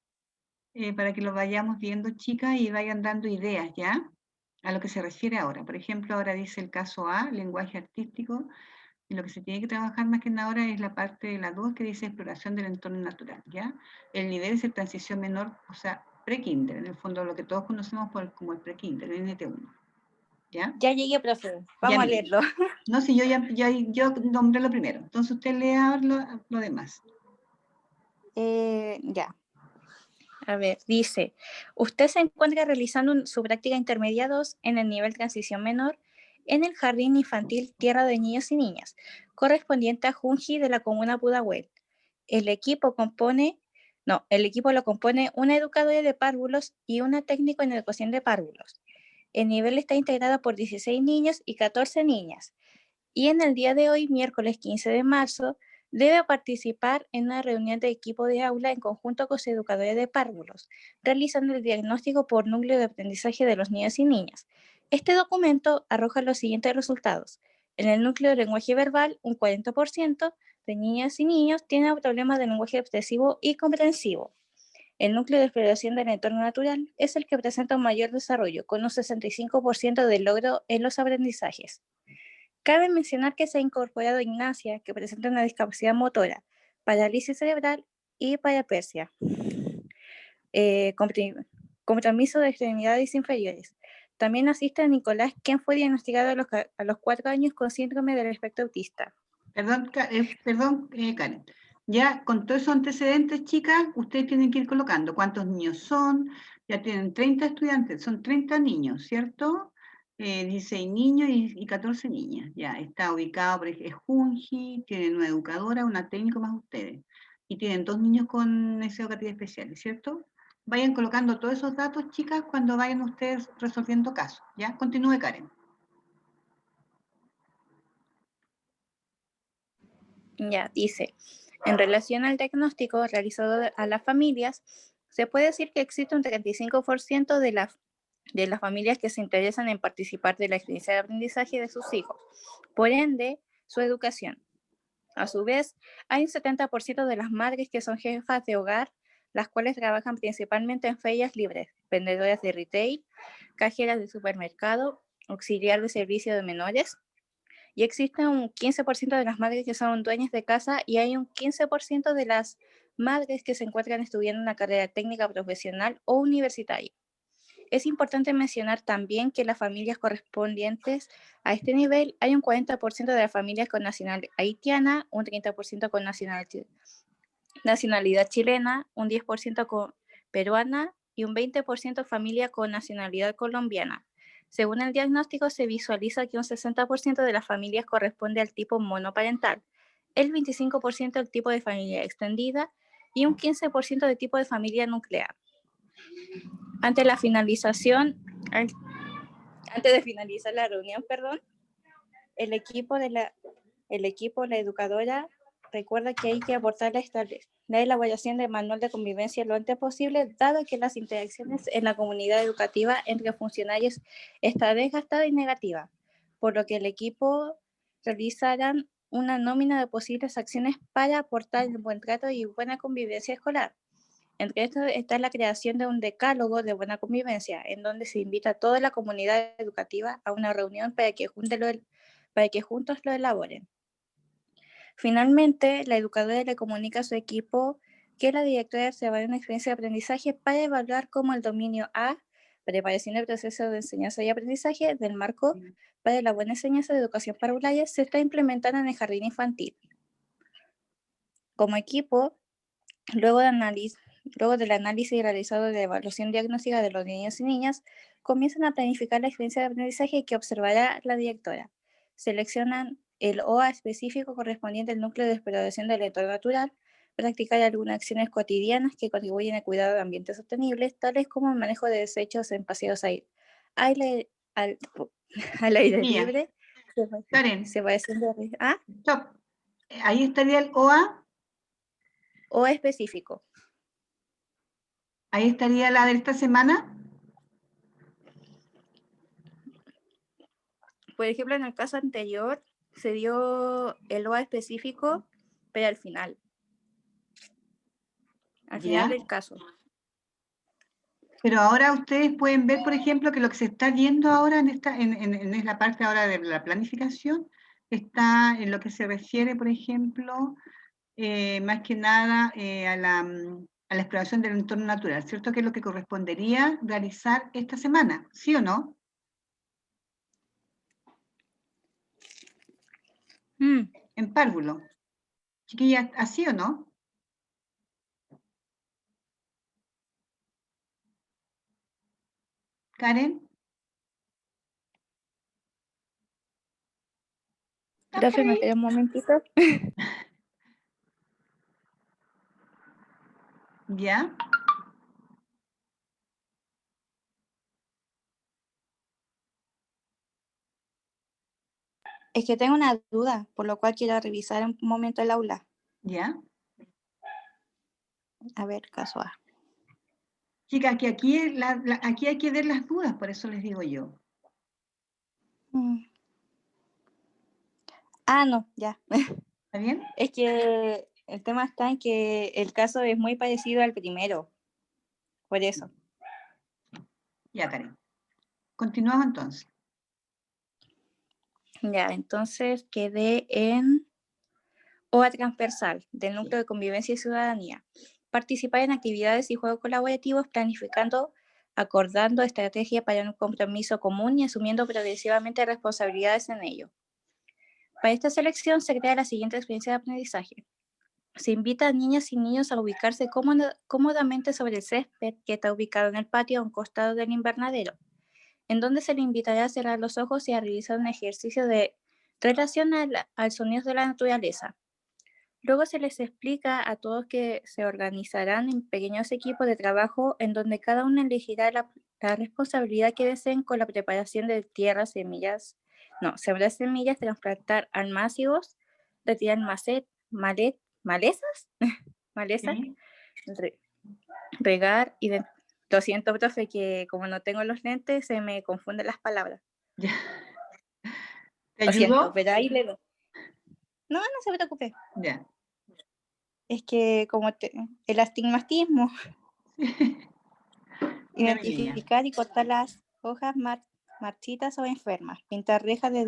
Speaker 1: para que lo vayamos viendo, chicas, y vayan dando ideas, ¿ya? A lo que se refiere ahora. Por ejemplo, ahora dice el caso A, lenguaje artístico, y lo que se tiene que trabajar más que nada ahora es la parte de la 2 que dice exploración del entorno natural, ¿ya? El nivel es de transición menor, o sea, pre-kinder, en el fondo lo que todos conocemos como el pre-kinder, el NT1, ¿ya?
Speaker 3: Ya llegué, profe. Vamos
Speaker 1: Ya
Speaker 3: a
Speaker 1: me-
Speaker 3: leerlo.
Speaker 1: No, si yo nombré lo primero, entonces usted lea lo demás.
Speaker 3: Ya. A ver, dice, usted se encuentra realizando su práctica intermedia 2 en el nivel transición menor en el Jardín Infantil Tierra de Niños y Niñas, correspondiente a Junji de la comuna Pudahuel. El equipo lo compone una educadora de párvulos y una técnico en educación de párvulos. El nivel está integrado por 16 niños y 14 niñas. Y en el día de hoy, miércoles 15 de marzo, debe participar en una reunión de equipo de aula en conjunto con su educadora de párvulos, realizando el diagnóstico por núcleo de aprendizaje de los niños y niñas. Este documento arroja los siguientes resultados. En el núcleo de lenguaje verbal, un 40% de niñas y niños tienen problemas de lenguaje expresivo y comprensivo. El núcleo de exploración del entorno natural es el que presenta un mayor desarrollo, con un 65% de logro en los aprendizajes. Cabe mencionar que se ha incorporado Ignacia, que presenta una discapacidad motora, parálisis cerebral y parapesia, compromiso de extremidades inferiores. También asiste a Nicolás, quien fue diagnosticado a los 4 años con síndrome del espectro autista.
Speaker 1: Perdón, Karen. Ya con todos esos antecedentes, chicas, ustedes tienen que ir colocando cuántos niños son. Ya tienen 30 estudiantes, son 30 niños, ¿cierto? 16 niños y 14 niñas. Ya está ubicado, por ejemplo, es Junji, tienen una educadora, una técnico más ustedes. Y tienen 2 niños con necesidades educativas especiales, ¿cierto? Vayan colocando todos esos datos, chicas, cuando vayan ustedes resolviendo casos. ¿Ya? Continúe, Karen.
Speaker 3: Ya, dice, en relación al diagnóstico realizado a las familias, se puede decir que existe un 35% de las familias que se interesan en participar de la experiencia de aprendizaje de sus hijos, por ende, su educación. A su vez, hay un 70% de las madres que son jefas de hogar, las cuales trabajan principalmente en ferias libres, vendedoras de retail, cajeras de supermercado, auxiliar de servicio de menores, y existe un 15% de las madres que son dueñas de casa y hay un 15% de las madres que se encuentran estudiando una carrera técnica profesional o universitaria. Es importante mencionar también que las familias correspondientes a este nivel hay un 40% de las familias con nacionalidad haitiana, un 30% con nacionalidad chilena, un 10% con peruana y un 20% familia con nacionalidad colombiana. Según el diagnóstico, se visualiza que un 60% de las familias corresponde al tipo monoparental, el 25% al tipo de familia extendida y un 15% de tipo de familia nuclear. Antes de finalizar la reunión, el equipo, la educadora, recuerda que hay que aportar la elaboración del manual de convivencia lo antes posible, dado que las interacciones en la comunidad educativa entre funcionarios está desgastada y negativa, por lo que el equipo realizarán una nómina de posibles acciones para aportar el buen trato y buena convivencia escolar. Entre estos está la creación de un decálogo de buena convivencia, en donde se invita a toda la comunidad educativa a una reunión para que juntos lo elaboren. Finalmente, la educadora le comunica a su equipo que la directora se va a dar una experiencia de aprendizaje para evaluar cómo el dominio A, preparación del proceso de enseñanza y aprendizaje del marco para la buena enseñanza de educación parvularia, se está implementando en el jardín infantil. Como equipo, luego del análisis realizado de evaluación diagnóstica de los niños y niñas, comienzan a planificar la experiencia de aprendizaje que observará la directora. Seleccionan el OA específico correspondiente al núcleo de exploración del entorno natural, practicar algunas acciones cotidianas que contribuyen al cuidado de ambientes sostenibles, tales como el manejo de desechos en paseos al aire
Speaker 1: Niña,
Speaker 3: libre.
Speaker 1: Karen, stop. Ahí estaría el OA,
Speaker 3: OA específico.
Speaker 1: ahí estaría la de esta semana.
Speaker 3: Por ejemplo, en el caso anterior se dio el OA específico, pero al final. Al final del caso.
Speaker 1: Pero ahora ustedes pueden ver, por ejemplo, que lo que se está viendo ahora en la parte ahora de la planificación está en lo que se refiere, por ejemplo, más que nada a la exploración del entorno natural, ¿cierto? Que es lo que correspondería realizar esta semana, ¿sí o no? En párvulo. Chiquillas, ¿así o no? Karen.
Speaker 3: Profe, ¿me espera un momentito?
Speaker 1: ¿Ya?
Speaker 3: Es que tengo una duda, por lo cual quiero revisar un momento el aula.
Speaker 1: ¿Ya?
Speaker 3: A ver, caso A.
Speaker 1: Chicas, que aquí hay que ver las dudas, por eso les digo yo.
Speaker 3: Ah, no, ya.
Speaker 1: ¿Está bien?
Speaker 3: Es que el tema está en que el caso es muy parecido al primero. Por eso.
Speaker 1: Ya, Karen. Continuamos entonces.
Speaker 3: Ya, entonces quedé en OA transversal, del núcleo de convivencia y ciudadanía. Participar en actividades y juegos colaborativos, planificando, acordando estrategias para un compromiso común y asumiendo progresivamente responsabilidades en ello. Para esta selección se crea la siguiente experiencia de aprendizaje. Se invita a niñas y niños a ubicarse cómodamente sobre el césped que está ubicado en el patio a un costado del invernadero, en donde se le invitará a cerrar los ojos y a realizar un ejercicio de relación al sonido de la naturaleza. Luego se les explica a todos que se organizarán en pequeños equipos de trabajo en donde cada uno elegirá la responsabilidad que deseen con la preparación de sembrar semillas, trasplantar almácigos, retirar malezas,
Speaker 1: ¿Sí?
Speaker 3: regar y lo siento, profe, que como no tengo los lentes se me confunden las palabras.
Speaker 1: Ya. ¿Te
Speaker 3: Lo siento,
Speaker 1: ayudó?
Speaker 3: pero ahí le doy. No se preocupe.
Speaker 1: Ya.
Speaker 3: Es que como el astigmatismo.
Speaker 1: Ya, mi niña.
Speaker 3: Identificar y cortar las hojas marchitas o enfermas. Pintar rejas de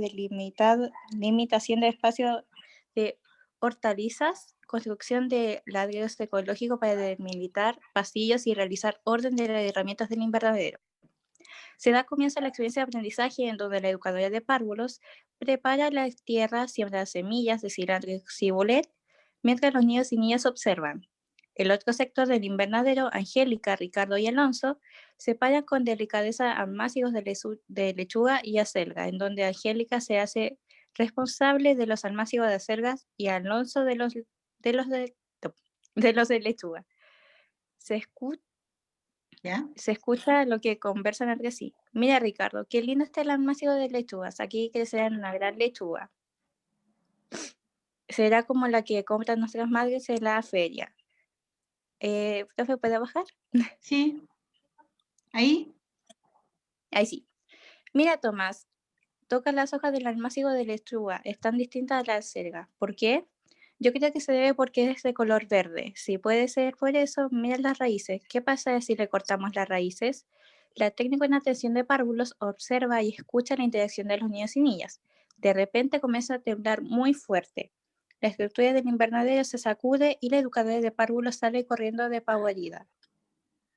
Speaker 3: limitación de espacio de hortalizas. Construcción de ladrillos ecológicos para delimitar pasillos y realizar orden de las herramientas del invernadero. Se da comienzo a la experiencia de aprendizaje en donde la educadora de párvulos prepara las tierras, siembra semillas de cilantro y cibulet, mientras los niños y niñas observan. El otro sector del invernadero, Angélica, Ricardo y Alonso, separan con delicadeza almácigos de lechuga y acelga, en donde Angélica se hace responsable de los almácigos de acelgas y Alonso de los de lechuga.
Speaker 1: ¿Ya?
Speaker 3: Se escucha lo que conversan entre sí. Mira, Ricardo, qué lindo está el almácigo de lechugas. Aquí crecerá una gran lechuga. Será como la que compran nuestras madres en la feria. ¿Profe, puede bajar?
Speaker 1: Sí. ¿Ahí?
Speaker 3: Ahí sí. Mira, Tomás, toca las hojas del almácigo de lechuga, están distintas a la acelga. ¿Por qué? Yo creo que se debe porque es de color verde. Si puede ser por eso, mira las raíces. ¿Qué pasa si le cortamos las raíces? La técnica en atención de párvulos observa y escucha la interacción de los niños y niñas. De repente comienza a temblar muy fuerte. La estructura del invernadero se sacude y la educadora de párvulos sale corriendo depavorida.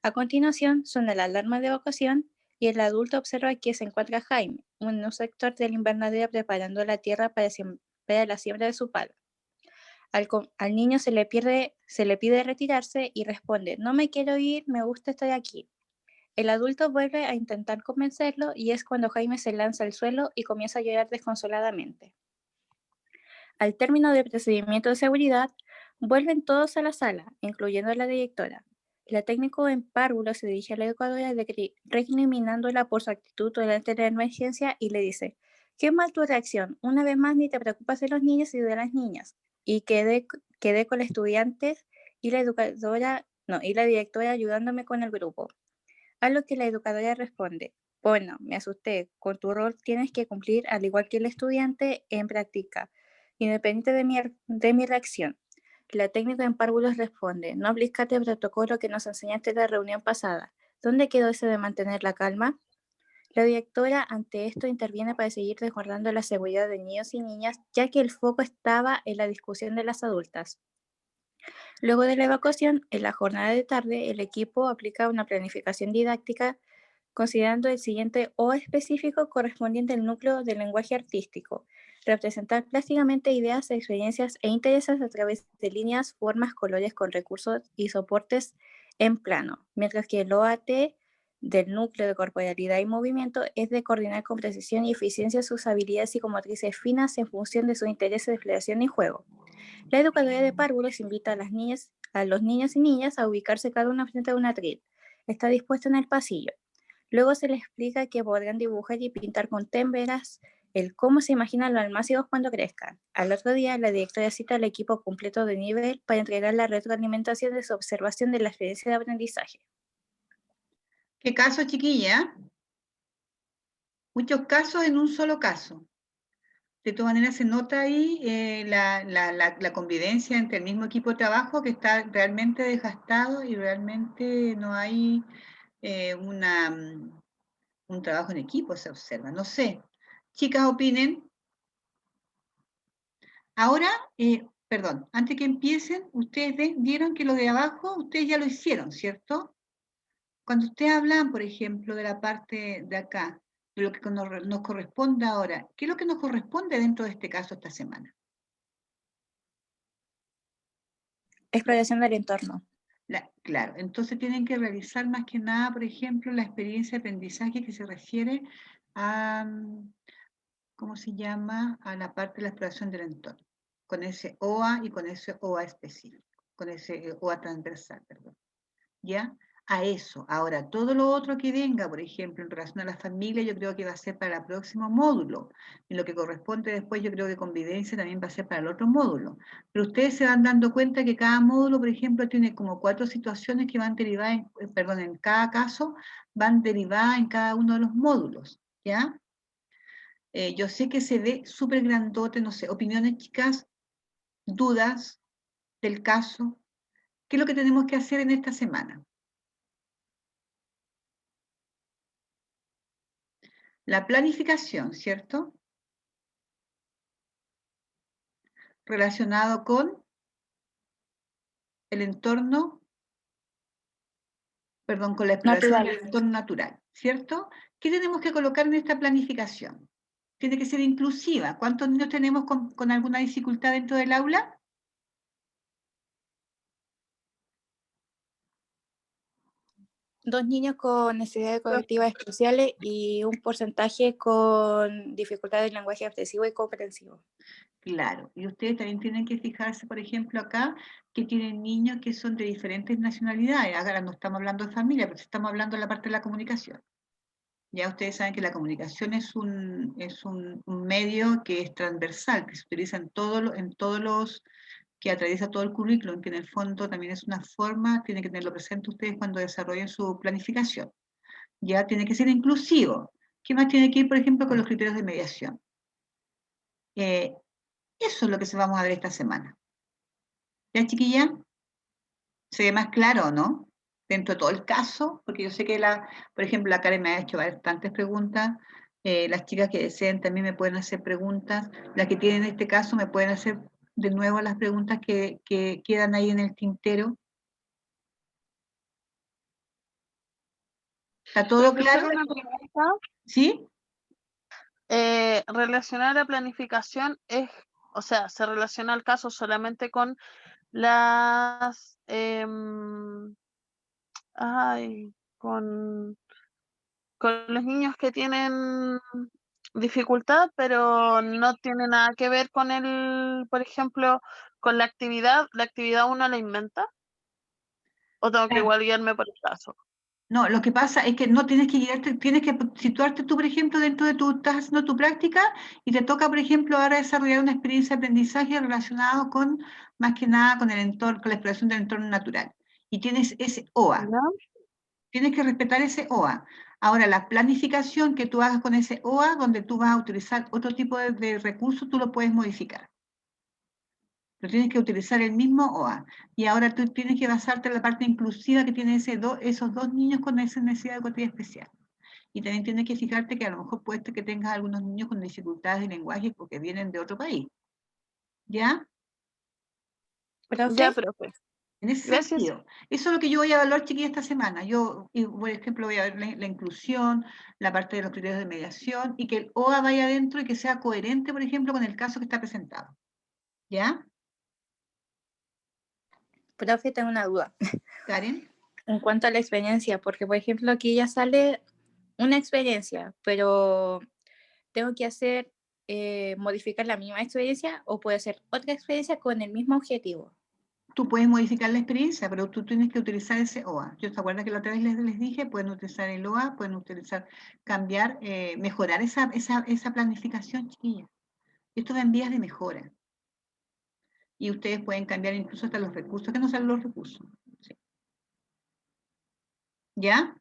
Speaker 3: A continuación, suena la alarma de evacuación y el adulto observa que se encuentra Jaime, un sector del invernadero preparando la tierra para la siembra de su palo. Al niño se le pide retirarse y responde, no me quiero ir, me gusta estar aquí. El adulto vuelve a intentar convencerlo y es cuando Jaime se lanza al suelo y comienza a llorar desconsoladamente. Al término del procedimiento de seguridad, vuelven todos a la sala, incluyendo a la directora. La técnico en párvulo se dirige a la educadora recriminándola por su actitud durante la emergencia y le dice, qué mal tu reacción, una vez más ni te preocupas de los niños y de las niñas. Y quedé con los estudiantes y la directora ayudándome con el grupo. A lo que la educadora responde, bueno, me asusté, con tu rol tienes que cumplir al igual que el estudiante en práctica, independiente de mi reacción. La técnica en párvulos responde, no aplicaste el protocolo que nos enseñaste en la reunión pasada. ¿Dónde quedó ese de mantener la calma? La directora ante esto interviene para seguir resguardando la seguridad de niños y niñas, ya que el foco estaba en la discusión de las adultas. Luego de la evacuación, en la jornada de tarde, el equipo aplica una planificación didáctica considerando el siguiente O específico correspondiente al núcleo del lenguaje artístico, representar plásticamente ideas, experiencias e intereses a través de líneas, formas, colores con recursos y soportes en plano, mientras que el OAT del núcleo de corporalidad y movimiento es de coordinar con precisión y eficiencia sus habilidades psicomotrices finas en función de sus intereses de exploración y juego. La educadora de párvulos invita a los niños y niñas a ubicarse cada uno frente a un atril. Está dispuesto en el pasillo. Luego se les explica que podrán dibujar y pintar con témperas el cómo se imaginan los almácigos cuando crezcan. Al otro día, la directora cita al equipo completo de nivel para entregar la retroalimentación de su observación de la experiencia de aprendizaje.
Speaker 1: ¿Qué caso, chiquilla? Muchos casos en un solo caso. De todas maneras, se nota ahí la convivencia entre el mismo equipo de trabajo que está realmente desgastado y realmente no hay un trabajo en equipo, se observa. No sé. Chicas, opinen. Ahora, perdón, antes que empiecen, ustedes vieron que lo de abajo, ustedes ya lo hicieron, ¿cierto? Cuando ustedes hablan, por ejemplo, de la parte de acá, de lo que nos corresponde ahora, ¿qué es lo que nos corresponde dentro de este caso esta semana?
Speaker 3: Exploración del entorno.
Speaker 1: Claro, entonces tienen que realizar más que nada, por ejemplo, la experiencia de aprendizaje que se refiere a, ¿cómo se llama? A la parte de la exploración del entorno, con ese OA y con ese OA específico, con ese OA transversal, perdón. ¿Ya? A eso. Ahora, todo lo otro que venga, por ejemplo, en relación a la familia, yo creo que va a ser para el próximo módulo. Y lo que corresponde después, yo creo que convivencia también va a ser para el otro módulo. Pero ustedes se van dando cuenta que cada módulo, por ejemplo, tiene como 4 situaciones que van derivadas, en cada caso, van derivadas en cada uno de los módulos. ¿Ya? Yo sé que se ve súper grandote, no sé, opiniones, chicas, dudas del caso. ¿Qué es lo que tenemos que hacer en esta semana? La planificación, ¿cierto? Relacionado con el entorno, perdón, con la exploración del entorno natural, ¿cierto? ¿Qué tenemos que colocar en esta planificación? Tiene que ser inclusiva. ¿Cuántos niños tenemos con alguna dificultad dentro del aula?
Speaker 3: Dos niños con necesidades cognitivas especiales y un porcentaje con dificultades de lenguaje expresivo y comprensivo.
Speaker 1: Claro, y ustedes también tienen que fijarse, por ejemplo, acá, que tienen niños que son de diferentes nacionalidades. Ahora no estamos hablando de familia, pero estamos hablando de la parte de la comunicación. Ya ustedes saben que la comunicación es un medio que es transversal, que se utiliza en todos los, que atraviesa todo el currículum, que en el fondo también es una forma, tienen que tenerlo presente ustedes cuando desarrollen su planificación. Ya tiene que ser inclusivo. ¿Qué más tiene que ir, por ejemplo, con los criterios de mediación? Eso es lo que se vamos a ver esta semana. ¿Ya, chiquilla? ¿Se ve más claro, no? Dentro de todo el caso, porque yo sé que, por ejemplo, la Karen me ha hecho bastantes preguntas, las chicas que deseen también me pueden hacer preguntas, las que tienen este caso me pueden hacer de nuevo las preguntas que quedan ahí en el tintero. ¿Está todo
Speaker 6: Profesor,
Speaker 1: claro?
Speaker 6: una pregunta.
Speaker 1: ¿Sí?
Speaker 6: Relacionar la planificación es, o sea, se relaciona el caso solamente con las, con los niños que tienen dificultad, pero no tiene nada que ver con el, por ejemplo, con la actividad uno la inventa, o tengo que
Speaker 1: Claro.
Speaker 6: igual guiarme por el caso.
Speaker 1: No, lo que pasa es que no tienes que guiarte, tienes que situarte tú, por ejemplo, dentro de estás haciendo tu práctica y te toca, por ejemplo, ahora desarrollar una experiencia de aprendizaje relacionado con, más que nada, con el entorno, con la exploración del entorno natural. Y tienes ese OA.
Speaker 6: ¿Ya?
Speaker 1: Tienes que respetar ese OA. Ahora, la planificación que tú hagas con ese OA, donde tú vas a utilizar otro tipo de recursos, tú lo puedes modificar. Pero tienes que utilizar el mismo OA. Y ahora tú tienes que basarte en la parte inclusiva que tienen esos dos niños con esa necesidad educativa especial. Y también tienes que fijarte que a lo mejor puede ser que tengas algunos niños con dificultades de lenguaje porque vienen de otro país. ¿Ya?
Speaker 3: ¿Profe?
Speaker 6: Ya, profe.
Speaker 1: En ese
Speaker 6: Gracias.
Speaker 1: sentido, eso es lo que yo voy a evaluar, chiquilla, esta semana. Yo, por ejemplo, voy a ver la inclusión, la parte de los criterios de mediación, y que el OA vaya adentro y que sea coherente, por ejemplo, con el caso que está presentado. ¿Ya?
Speaker 3: Profe, tengo una duda
Speaker 1: Karen.
Speaker 3: en cuanto a la experiencia, porque por ejemplo aquí ya sale una experiencia, pero tengo que hacer, modificar la misma experiencia o puede ser otra experiencia con el mismo objetivo.
Speaker 1: Tú puedes modificar la experiencia, pero tú tienes que utilizar ese OA. Yo te acuerdo que la otra vez les dije, pueden utilizar el OA, pueden utilizar, cambiar, mejorar esa planificación, chiquilla. Esto va en vías de mejora. Y ustedes pueden cambiar incluso hasta los recursos, que no sean los recursos. ¿Sí? ¿Ya?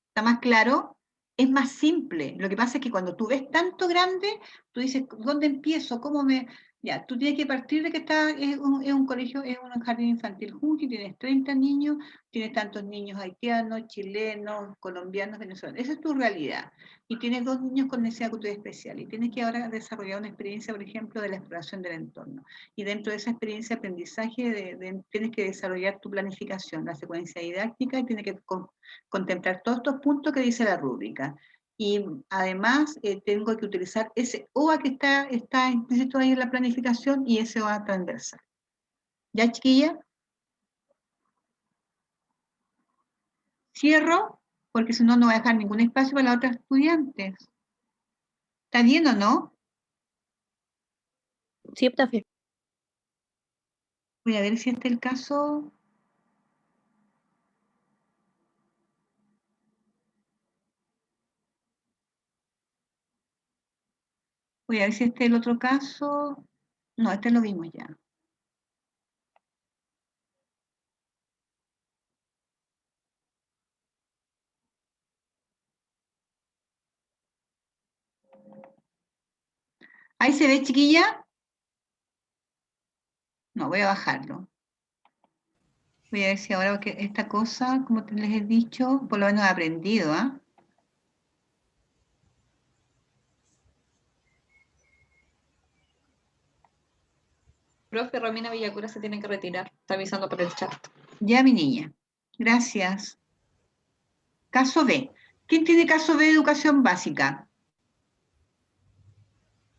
Speaker 1: ¿Está más claro? Es más simple. Lo que pasa es que cuando tú ves tanto grande, tú dices, ¿dónde empiezo? ¿Cómo me...? Ya, tú tienes que partir de que es un colegio, es un jardín infantil junto y tienes 30 niños, tienes tantos niños haitianos, chilenos, colombianos, venezolanos. Esa es tu realidad. Y tienes dos niños con necesidad cultural especial. Y tienes que ahora desarrollar una experiencia, por ejemplo, de la exploración del entorno. Y dentro de esa experiencia de aprendizaje, tienes que desarrollar tu planificación, la secuencia didáctica, y tienes que contemplar todos estos puntos que dice la rúbrica. Y además tengo que utilizar ese OA que está implícito ahí en la planificación y ese OA transversal. ¿Ya, chiquilla? Cierro, porque si no, no voy a dejar ningún espacio para las otras estudiantes. ¿Está bien o no?
Speaker 3: Sí, profe.
Speaker 1: Voy a ver si este es el caso. Voy a ver si este es el otro caso. No, este lo vimos ya. ¿Ahí se ve, chiquilla? No, voy a bajarlo. Voy a ver si ahora que esta cosa, como les he dicho, por lo menos he aprendido, ¿ah?
Speaker 4: Profe, Romina Villacura se tiene que retirar. Está avisando por el chat.
Speaker 1: Ya, mi niña. Gracias. Caso B. ¿Quién tiene caso B de educación básica?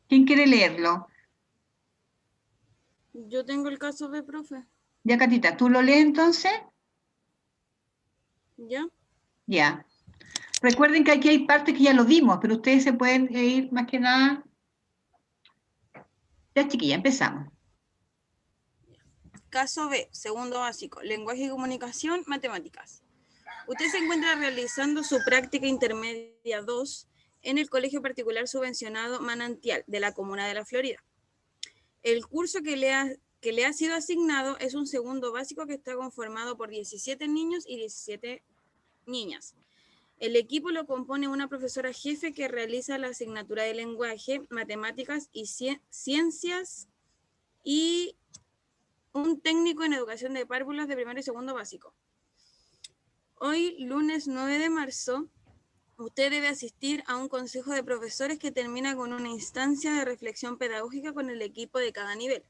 Speaker 1: ¿Quién quiere leerlo?
Speaker 5: Yo tengo el caso B, profe.
Speaker 1: Ya, Catita, ¿tú lo lees entonces?
Speaker 5: ¿Ya?
Speaker 1: Ya. Recuerden que aquí hay partes que ya lo vimos, pero ustedes se pueden ir más que nada. Ya, chiquilla, empezamos.
Speaker 5: Caso B, segundo básico, lenguaje y comunicación, matemáticas. Usted se encuentra realizando su práctica intermedia 2 en el colegio particular subvencionado Manantial de la Comuna de La Florida. El curso que le ha sido asignado es un segundo básico que está conformado por 17 niños y 17 niñas. El equipo lo compone una profesora jefe que realiza la asignatura de lenguaje, matemáticas y ciencias y un técnico en educación de párvulos de primero y segundo básico. Hoy, lunes 9 de marzo, usted debe asistir a un consejo de profesores que termina con una instancia de reflexión pedagógica con el equipo de cada nivel.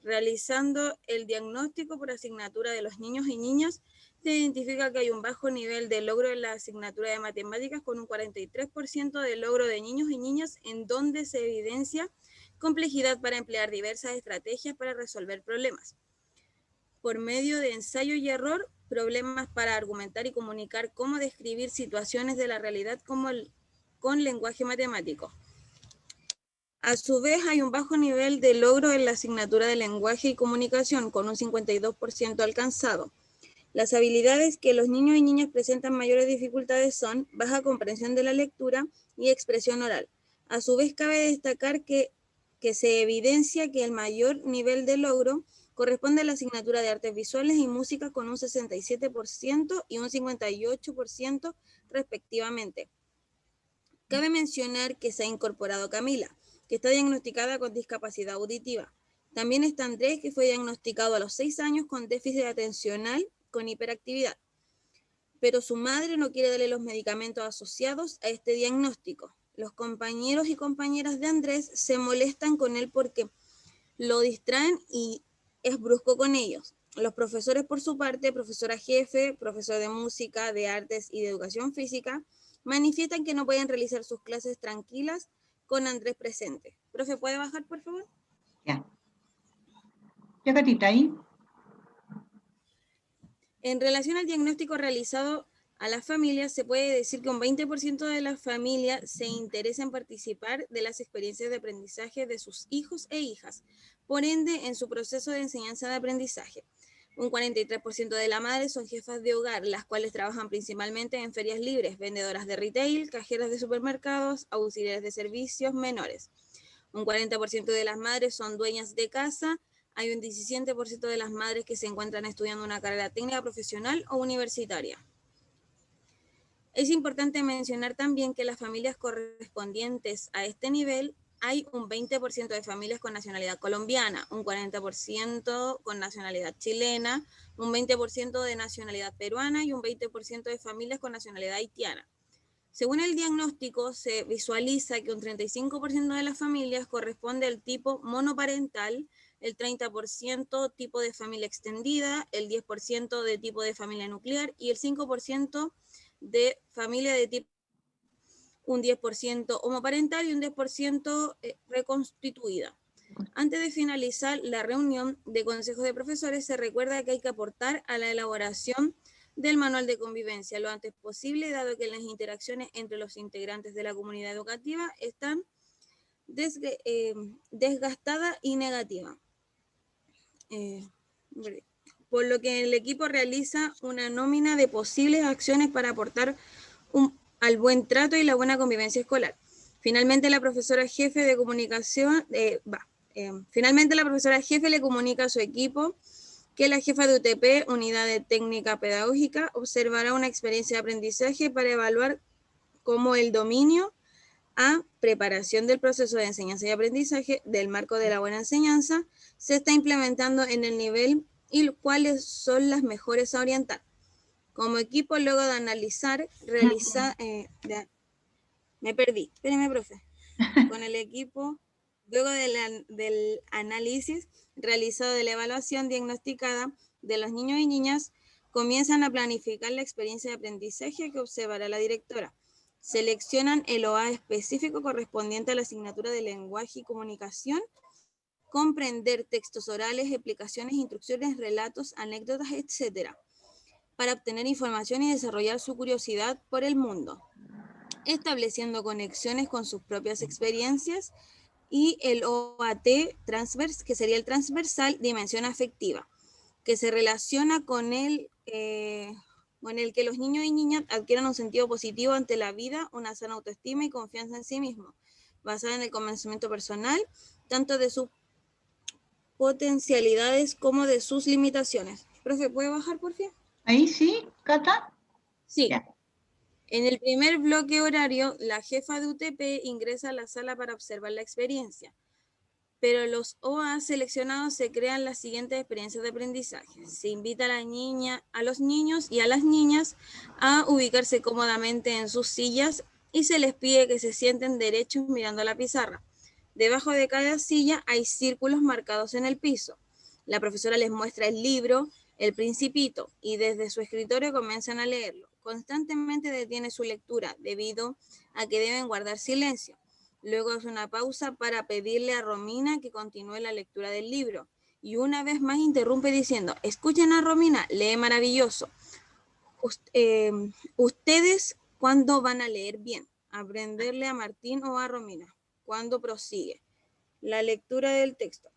Speaker 5: Realizando el diagnóstico por asignatura de los niños y niñas, se identifica que hay un bajo nivel de logro en la asignatura de matemáticas con un 43% de logro de niños y niñas, en donde se evidencia complejidad para emplear diversas estrategias para resolver problemas. Por medio de ensayo y error, problemas para argumentar y comunicar cómo describir situaciones de la realidad con lenguaje matemático. A su vez, hay un bajo nivel de logro en la asignatura de lenguaje y comunicación, con un 52% alcanzado. Las habilidades que los niños y niñas presentan mayores dificultades son baja comprensión de la lectura y expresión oral. A su vez, cabe destacar que se evidencia que el mayor nivel de logro corresponde a la asignatura de artes visuales y música, con un 67% y un 58% respectivamente. Cabe mencionar que se ha incorporado Camila, que está diagnosticada con discapacidad auditiva. También está Andrés, que fue diagnosticado a los 6 años con déficit atencional con hiperactividad. Pero su madre no quiere darle los medicamentos asociados a este diagnóstico. Los compañeros y compañeras de Andrés se molestan con él porque lo distraen y es brusco con ellos. Los profesores, por su parte, profesora jefe, profesor de música, de artes y de educación física, manifiestan que no pueden realizar sus clases tranquilas con Andrés presente. Profe, ¿puede bajar, por favor?
Speaker 1: Ya. Ya, Catita, ahí.
Speaker 5: En relación al diagnóstico realizado a las familias, se puede decir que un 20% de las familias se interesa en participar de las experiencias de aprendizaje de sus hijos e hijas, por ende, en su proceso de enseñanza de aprendizaje. Un 43% de las madres son jefas de hogar, las cuales trabajan principalmente en ferias libres, vendedoras de retail, cajeras de supermercados, auxiliares de servicios menores. Un 40% de las madres son dueñas de casa. Hay un 17% de las madres que se encuentran estudiando una carrera técnica profesional o universitaria. Es importante mencionar también que las familias correspondientes a este nivel, hay un 20% de familias con nacionalidad colombiana, un 40% con nacionalidad chilena, un 20% de nacionalidad peruana y un 20% de familias con nacionalidad haitiana. Según el diagnóstico, se visualiza que un 35% de las familias corresponde al tipo monoparental, el 30% tipo de familia extendida, el 10% de tipo de familia nuclear y el 5% de familia de tipo, un 10% homoparental y un 10% reconstituida. Antes de finalizar la reunión de consejos de profesores, se recuerda que hay que aportar a la elaboración del manual de convivencia lo antes posible, dado que las interacciones entre los integrantes de la comunidad educativa están desgastadas y negativas. Por lo que el equipo realiza una nómina de posibles acciones para aportar al buen trato y la buena convivencia escolar. Finalmente, la profesora jefe de comunicación, finalmente la profesora jefe le comunica a su equipo que la jefa de UTP, Unidad de Técnica Pedagógica, observará una experiencia de aprendizaje para evaluar cómo el dominio a preparación del proceso de enseñanza y aprendizaje del marco de la buena enseñanza se está implementando en el nivel y cuáles son las mejores a orientar. Como equipo, luego de analizar, me perdí, espéreme, profe. Con el equipo, luego del análisis realizado de la evaluación diagnosticada de los niños y niñas, comienzan a planificar la experiencia de aprendizaje que observará la directora. Seleccionan el OA específico correspondiente a la asignatura de lenguaje y comunicación, comprender textos orales, explicaciones, instrucciones, relatos, anécdotas, etc., para obtener información y desarrollar su curiosidad por el mundo, estableciendo conexiones con sus propias experiencias, y el OAT transvers, que sería el transversal, dimensión afectiva, que se relaciona con el que los niños y niñas adquieran un sentido positivo ante la vida, una sana autoestima y confianza en sí mismos, basada en el convencimiento personal, tanto de sus potencialidades como de sus limitaciones. Profe, ¿puede bajar, por fin?
Speaker 1: Ahí sí, Cata.
Speaker 5: Sí.
Speaker 1: Ya.
Speaker 5: En el primer bloque horario, la jefa de UTP ingresa a la sala para observar la experiencia, pero los OA seleccionados se crean las siguientes experiencias de aprendizaje. Se invita a los niños y a las niñas a ubicarse cómodamente en sus sillas y se les pide que se sienten derechos mirando la pizarra. Debajo de cada silla hay círculos marcados en el piso. La profesora les muestra el libro, El Principito, y desde su escritorio comienzan a leerlo. Constantemente detiene su lectura debido a que deben guardar silencio. Luego hace una pausa para pedirle a Romina que continúe la lectura del libro. Y una vez más interrumpe diciendo, escuchen a Romina, lee maravilloso. ¿Ustedes cuándo van a leer bien? ¿Aprenderle a Martín o a Romina? ¿Cuándo prosigue? La lectura del texto.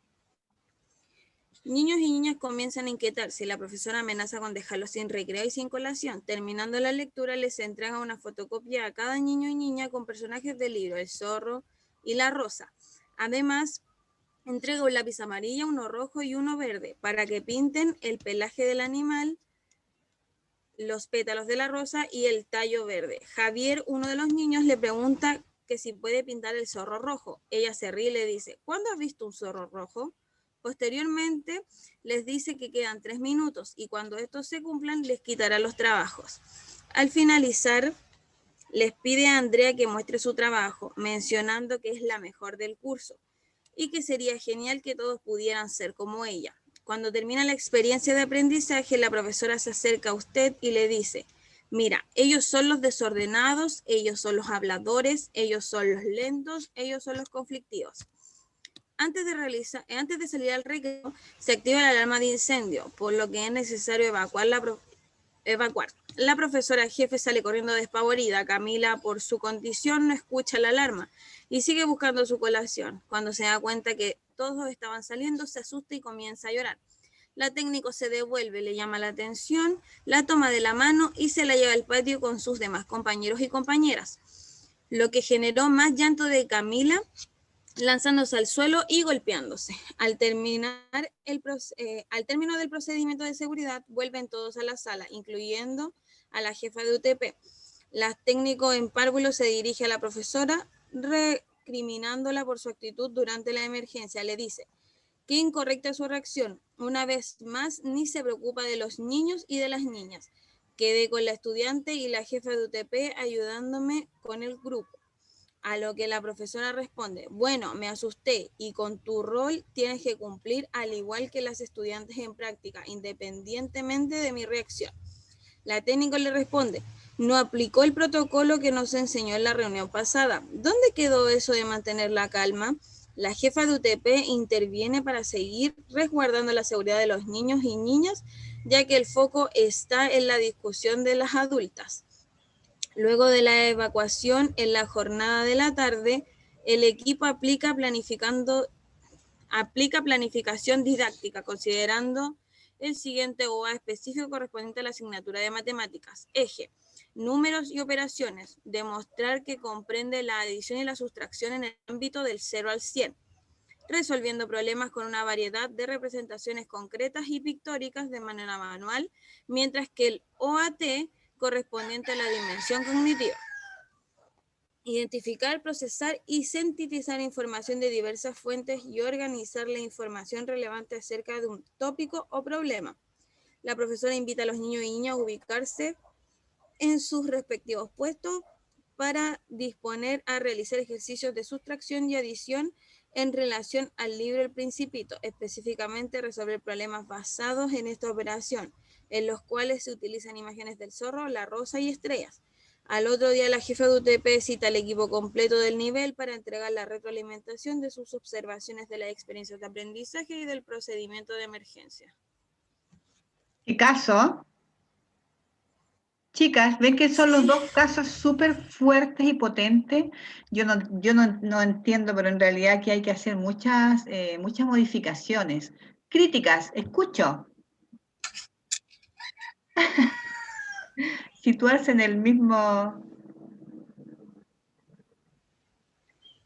Speaker 5: Niños y niñas comienzan a inquietarse y la profesora amenaza con dejarlos sin recreo y sin colación. Terminando la lectura, les entrega una fotocopia a cada niño y niña con personajes del libro, el zorro y la rosa. Además, entrega un lápiz amarillo, uno rojo y uno verde para que pinten el pelaje del animal, los pétalos de la rosa y el tallo verde. Javier, uno de los niños, le pregunta que si puede pintar el zorro rojo. Ella se ríe y le dice, ¿cuándo has visto un zorro rojo? Posteriormente, les dice que quedan 3 minutos y cuando estos se cumplan, les quitará los trabajos. Al finalizar, les pide a Andrea que muestre su trabajo, mencionando que es la mejor del curso y que sería genial que todos pudieran ser como ella. Cuando termina la experiencia de aprendizaje, la profesora se acerca a usted y le dice, mira, ellos son los desordenados, ellos son los habladores, ellos son los lentos, ellos son los conflictivos. Antes de salir al recreo, se activa la alarma de incendio, por lo que es necesario evacuar. La profesora jefe sale corriendo despavorida. Camila, por su condición, no escucha la alarma y sigue buscando su colación. Cuando se da cuenta que todos estaban saliendo, se asusta y comienza a llorar. La técnico se devuelve, le llama la atención, la toma de la mano y se la lleva al patio con sus demás compañeros y compañeras, lo que generó más llanto de Camila, lanzándose al suelo y golpeándose. Al término del procedimiento de seguridad, vuelven todos a la sala, incluyendo a la jefa de UTP. La técnico en párvulo se dirige a la profesora, recriminándola por su actitud durante la emergencia. Le dice, qué incorrecta es su reacción. Una vez más, ni se preocupa de los niños y de las niñas. Quedé con la estudiante y la jefa de UTP ayudándome con el grupo. A lo que la profesora responde, bueno, me asusté y con tu rol tienes que cumplir al igual que las estudiantes en práctica, independientemente de mi reacción. La técnica le responde, no aplicó el protocolo que nos enseñó en la reunión pasada. ¿Dónde quedó eso de mantener la calma? La jefa de UTP interviene para seguir resguardando la seguridad de los niños y niñas, ya que el foco está en la discusión de las adultas. Luego de la evacuación en la jornada de la tarde, el equipo aplica planificación didáctica, considerando el siguiente OA específico correspondiente a la asignatura de matemáticas. Eje, números y operaciones, demostrar que comprende la adición y la sustracción en el ámbito del 0 al 100, resolviendo problemas con una variedad de representaciones concretas y pictóricas de manera manual, mientras que el OAT correspondiente a la dimensión cognitiva. Identificar, procesar y sintetizar información de diversas fuentes y organizar la información relevante acerca de un tópico o problema. La profesora invita a los niños y niñas a ubicarse en sus respectivos puestos para disponer a realizar ejercicios de sustracción y adición en relación al libro El Principito, específicamente resolver problemas basados en esta operación, en los cuales se utilizan imágenes del zorro, la rosa y estrellas. Al otro día, la jefa de UTP cita al equipo completo del nivel para entregar la retroalimentación de sus observaciones de las experiencias de aprendizaje y del procedimiento de emergencia.
Speaker 1: ¿Qué caso? Chicas, ¿ven que son los dos casos súper fuertes y potentes? Yo no entiendo, pero en realidad aquí hay que hacer muchas modificaciones. Críticas, escucho. Situarse en el mismo...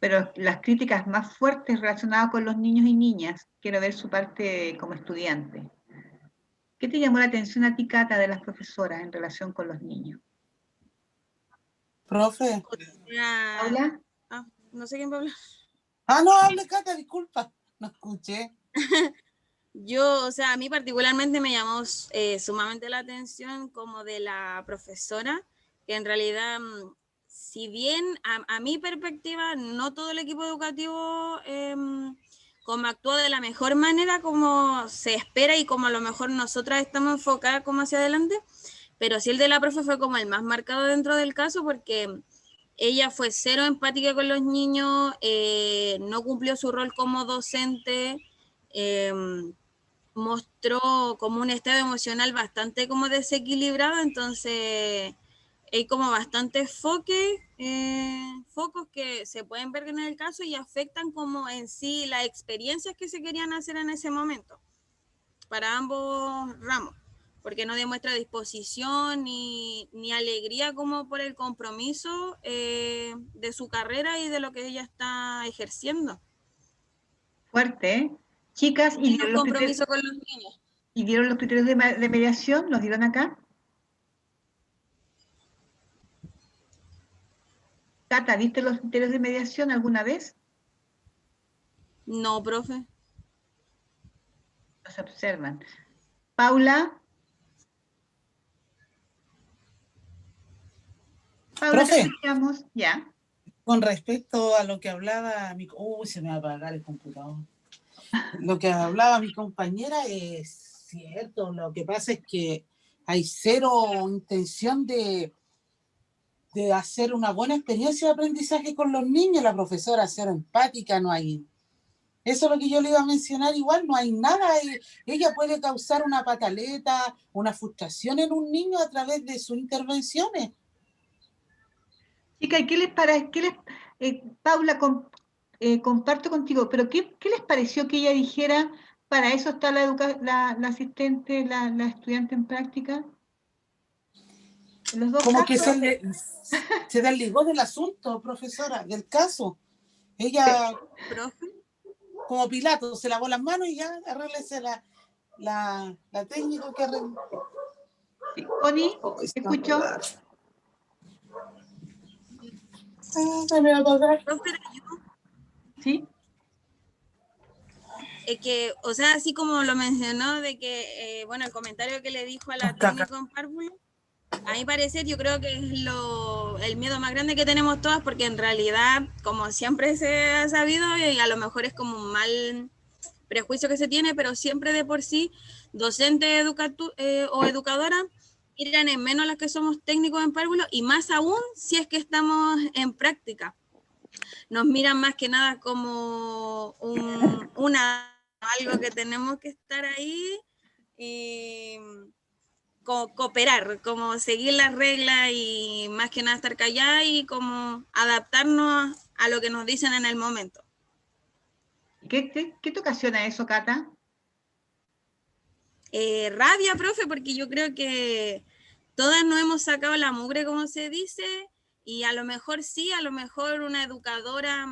Speaker 1: Pero las críticas más fuertes relacionadas con los niños y niñas, quiero ver su parte como estudiante. ¿Qué te llamó la atención a ti, Cata, de las profesoras en relación con los niños?
Speaker 2: Profe.
Speaker 1: ¿Paula?
Speaker 5: No sé quién va a hablar.
Speaker 2: No, hable, Cata, disculpa. No escuché.
Speaker 5: Yo, o sea, a mí particularmente me llamó sumamente la atención como de la profesora, que en realidad, si bien a mi perspectiva, no todo el equipo educativo como actuó de la mejor manera como se espera y como a lo mejor nosotras estamos enfocadas como hacia adelante, pero sí el de la profe fue como el más marcado dentro del caso porque ella fue cero empática con los niños, no cumplió su rol como docente, mostró como un estado emocional bastante como desequilibrado, entonces hay como bastantes focos que se pueden ver en el caso y afectan como en sí las experiencias que se querían hacer en ese momento para ambos ramos, porque no demuestra disposición ni alegría como por el compromiso de su carrera y de lo que ella está ejerciendo.
Speaker 1: Fuerte, ¿eh? Chicas, ¿y
Speaker 5: Tiene un compromiso con los niños.
Speaker 1: ¿Y dieron los criterios de mediación? ¿Los dieron acá? Cata, ¿viste los criterios de mediación alguna vez?
Speaker 5: No, profe.
Speaker 1: Los observan. Paula. Paula, te
Speaker 2: Profe,
Speaker 1: escuchamos. Ya.
Speaker 2: con respecto a lo que hablaba mi... se me va a apagar el computador. Lo que hablaba mi compañera es cierto. Lo que pasa es que hay cero intención de hacer una buena experiencia de aprendizaje con los niños. La profesora cero empática, no hay... Eso es lo que yo le iba a mencionar igual, no hay nada. Ella puede causar una pataleta, una frustración en un niño a través de sus intervenciones.
Speaker 1: Chica, ¿y qué les parece? Paula, comparto contigo, pero ¿qué les pareció que ella dijera, para eso está la asistente, la estudiante en práctica? En los dos
Speaker 2: Como
Speaker 1: casos.
Speaker 2: que se desligó del asunto, profesora, del caso. Ella,
Speaker 5: ¿Profe?
Speaker 2: como Pilato, se lavó las manos y ya arréglese la técnica que arregló.
Speaker 1: Sí. Connie, ¿te escucho?
Speaker 2: Se me va a apagar.
Speaker 5: Profe,
Speaker 1: ¿Sí?
Speaker 5: que, o sea, así como lo mencionó, de que, bueno, el comentario que le dijo a la técnico en párvulo, a mi parecer yo creo que es el miedo más grande que tenemos todas, porque en realidad, como siempre se ha sabido, y a lo mejor es como un mal prejuicio que se tiene, pero siempre de por sí, docente o educadora, miran en menos las que somos técnicos en párvulo, y más aún si es que estamos en práctica. Nos miran más que nada como algo que tenemos que estar ahí y como cooperar, como seguir las reglas y más que nada estar callada y como adaptarnos a lo que nos dicen en el momento.
Speaker 1: ¿Qué te ocasiona eso, Cata?
Speaker 5: Rabia, profe, porque yo creo que todas nos hemos sacado la mugre, como se dice, y a lo mejor sí, a lo mejor una educadora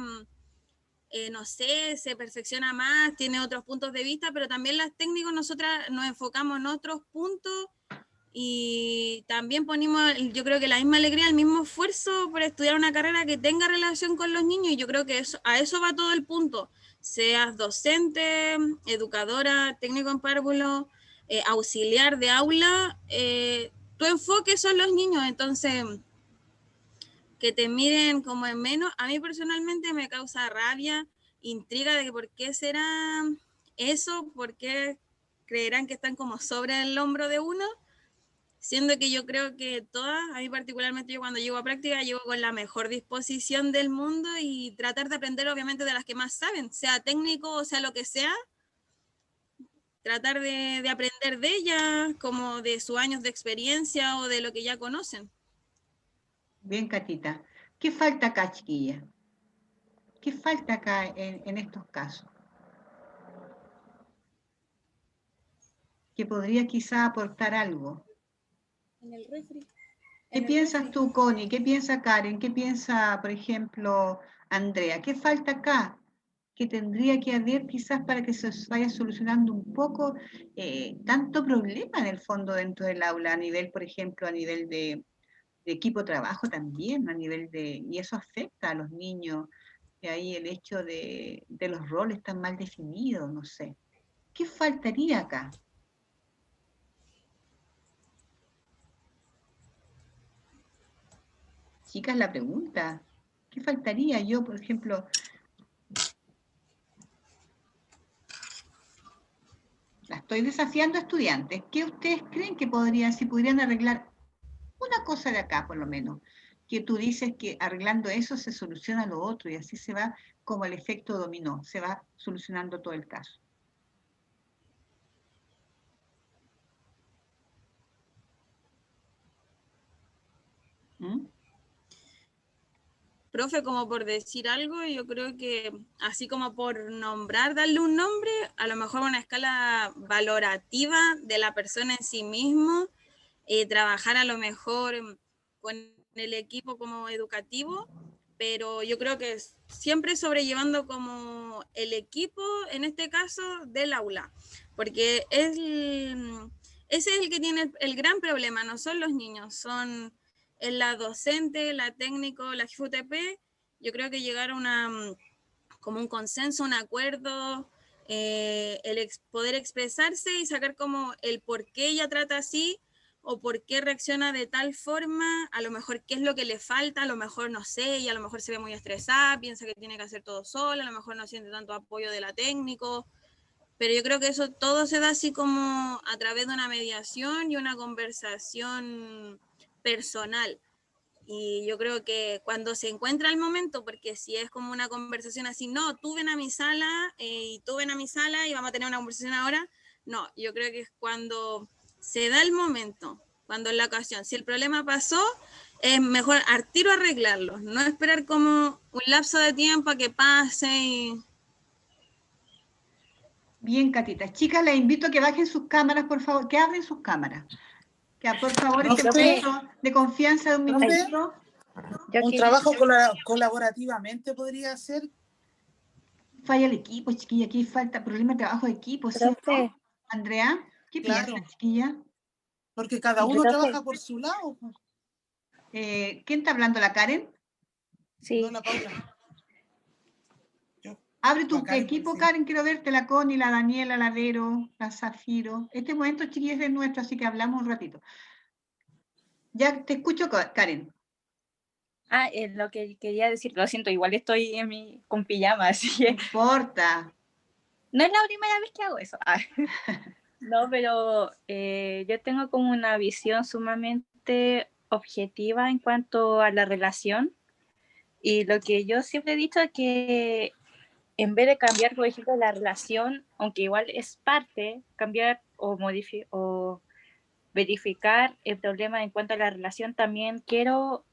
Speaker 5: no sé, se perfecciona más, tiene otros puntos de vista, pero también las técnicos nosotras nos enfocamos en otros puntos y también ponemos, yo creo que la misma alegría, el mismo esfuerzo por estudiar una carrera que tenga relación con los niños, y yo creo que a eso va todo el punto, seas docente, educadora, técnico en párvulo, auxiliar de aula, tu enfoque son los niños, entonces que te miren como en menos, a mí personalmente me causa rabia, intriga de que por qué será eso, por qué creerán que están como sobre el hombro de uno, siendo que yo creo que todas, a mí particularmente yo cuando llego a práctica, llego con la mejor disposición del mundo y tratar de aprender obviamente de las que más saben, sea técnico o sea lo que sea, tratar de aprender de ellas, como de sus años de experiencia o de lo que ya conocen.
Speaker 1: Bien, Catita. ¿Qué falta acá, chiquilla? ¿Qué falta acá en estos casos? Que podría quizá aportar algo.
Speaker 5: En el refri.
Speaker 1: ¿Qué piensas tú, Connie? ¿Qué piensa Karen? ¿Qué piensa, por ejemplo, Andrea? ¿Qué falta acá? Que tendría que haber quizás para que se vaya solucionando un poco tanto problema en el fondo dentro del aula, a nivel, por ejemplo, a nivel equipo de trabajo también, a nivel de, y eso afecta a los niños, y ahí el hecho de los roles tan mal definidos, no sé. ¿Qué faltaría acá? Chicas, la pregunta, ¿qué faltaría? Yo, por ejemplo, la estoy desafiando a estudiantes. ¿Qué ustedes creen que podrían, si pudieran arreglar una cosa de acá, por lo menos? Que tú dices que arreglando eso se soluciona lo otro y así se va como el efecto dominó, se va solucionando todo el caso. ¿Mm?
Speaker 5: Profe, como por decir algo, yo creo que así como por nombrar, darle un nombre, a lo mejor una escala valorativa de la persona en sí mismo, trabajar a lo mejor con el equipo como educativo, pero yo creo que siempre sobrellevando como el equipo, en este caso, del aula, porque ese es el que tiene el gran problema, no son los niños, son la docente, la técnico, la JFUTP. Yo creo que llegar a como un consenso, un acuerdo, poder expresarse y sacar como el por qué ella trata así o por qué reacciona de tal forma, a lo mejor qué es lo que le falta, a lo mejor no sé, y a lo mejor se ve muy estresada, piensa que tiene que hacer todo sola, a lo mejor no siente tanto apoyo de la técnico, pero yo creo que eso todo se da así como a través de una mediación y una conversación personal. Y yo creo que cuando se encuentra el momento, porque si es como una conversación así, no, tú ven a mi sala y tú ven a mi sala y vamos a tener una conversación ahora, no, yo creo que es cuando se da el momento, cuando es la ocasión. Si el problema pasó, es mejor al tiro arreglarlo, no esperar como un lapso de tiempo a que pase y...
Speaker 1: Bien, Catita. Chicas, les invito a que bajen sus cámaras, por favor, que abren sus cámaras. Que por favor, este
Speaker 2: Profe,
Speaker 1: momento de confianza de un
Speaker 2: profe,
Speaker 1: minutito.
Speaker 2: un
Speaker 3: quería-
Speaker 2: trabajo colaborativamente podría ser,
Speaker 1: Falla el equipo, chiquilla, aquí falta problema de trabajo de equipo, ¿sí o no?
Speaker 3: Profe,
Speaker 1: Andrea, ¿qué piensas,
Speaker 2: claro,
Speaker 1: chiquilla?
Speaker 2: porque cada uno
Speaker 3: profe,
Speaker 2: trabaja por su lado, pues.
Speaker 1: ¿Quién está hablando? ¿La Karen?
Speaker 2: No
Speaker 3: sí.
Speaker 2: la Paula. Yo,
Speaker 1: Abre
Speaker 2: la
Speaker 1: tu
Speaker 2: Karen,
Speaker 1: equipo,
Speaker 2: sí.
Speaker 1: Karen, quiero verte, la Connie, la Daniela, la Vero, la Zafiro. Este momento, chiquilla, es nuestro, así que hablamos un ratito. Ya te escucho, Karen.
Speaker 3: Ah, lo que quería decir, lo siento, igual estoy con pijama, así
Speaker 1: No
Speaker 3: que
Speaker 1: importa.
Speaker 3: no es la primera vez que hago eso. Ah. No, pero yo tengo como una visión sumamente objetiva en cuanto a la relación y lo que yo siempre he dicho es que en vez de cambiar, por ejemplo, la relación, aunque igual es parte, cambiar o verificar el problema en cuanto a la relación, también quiero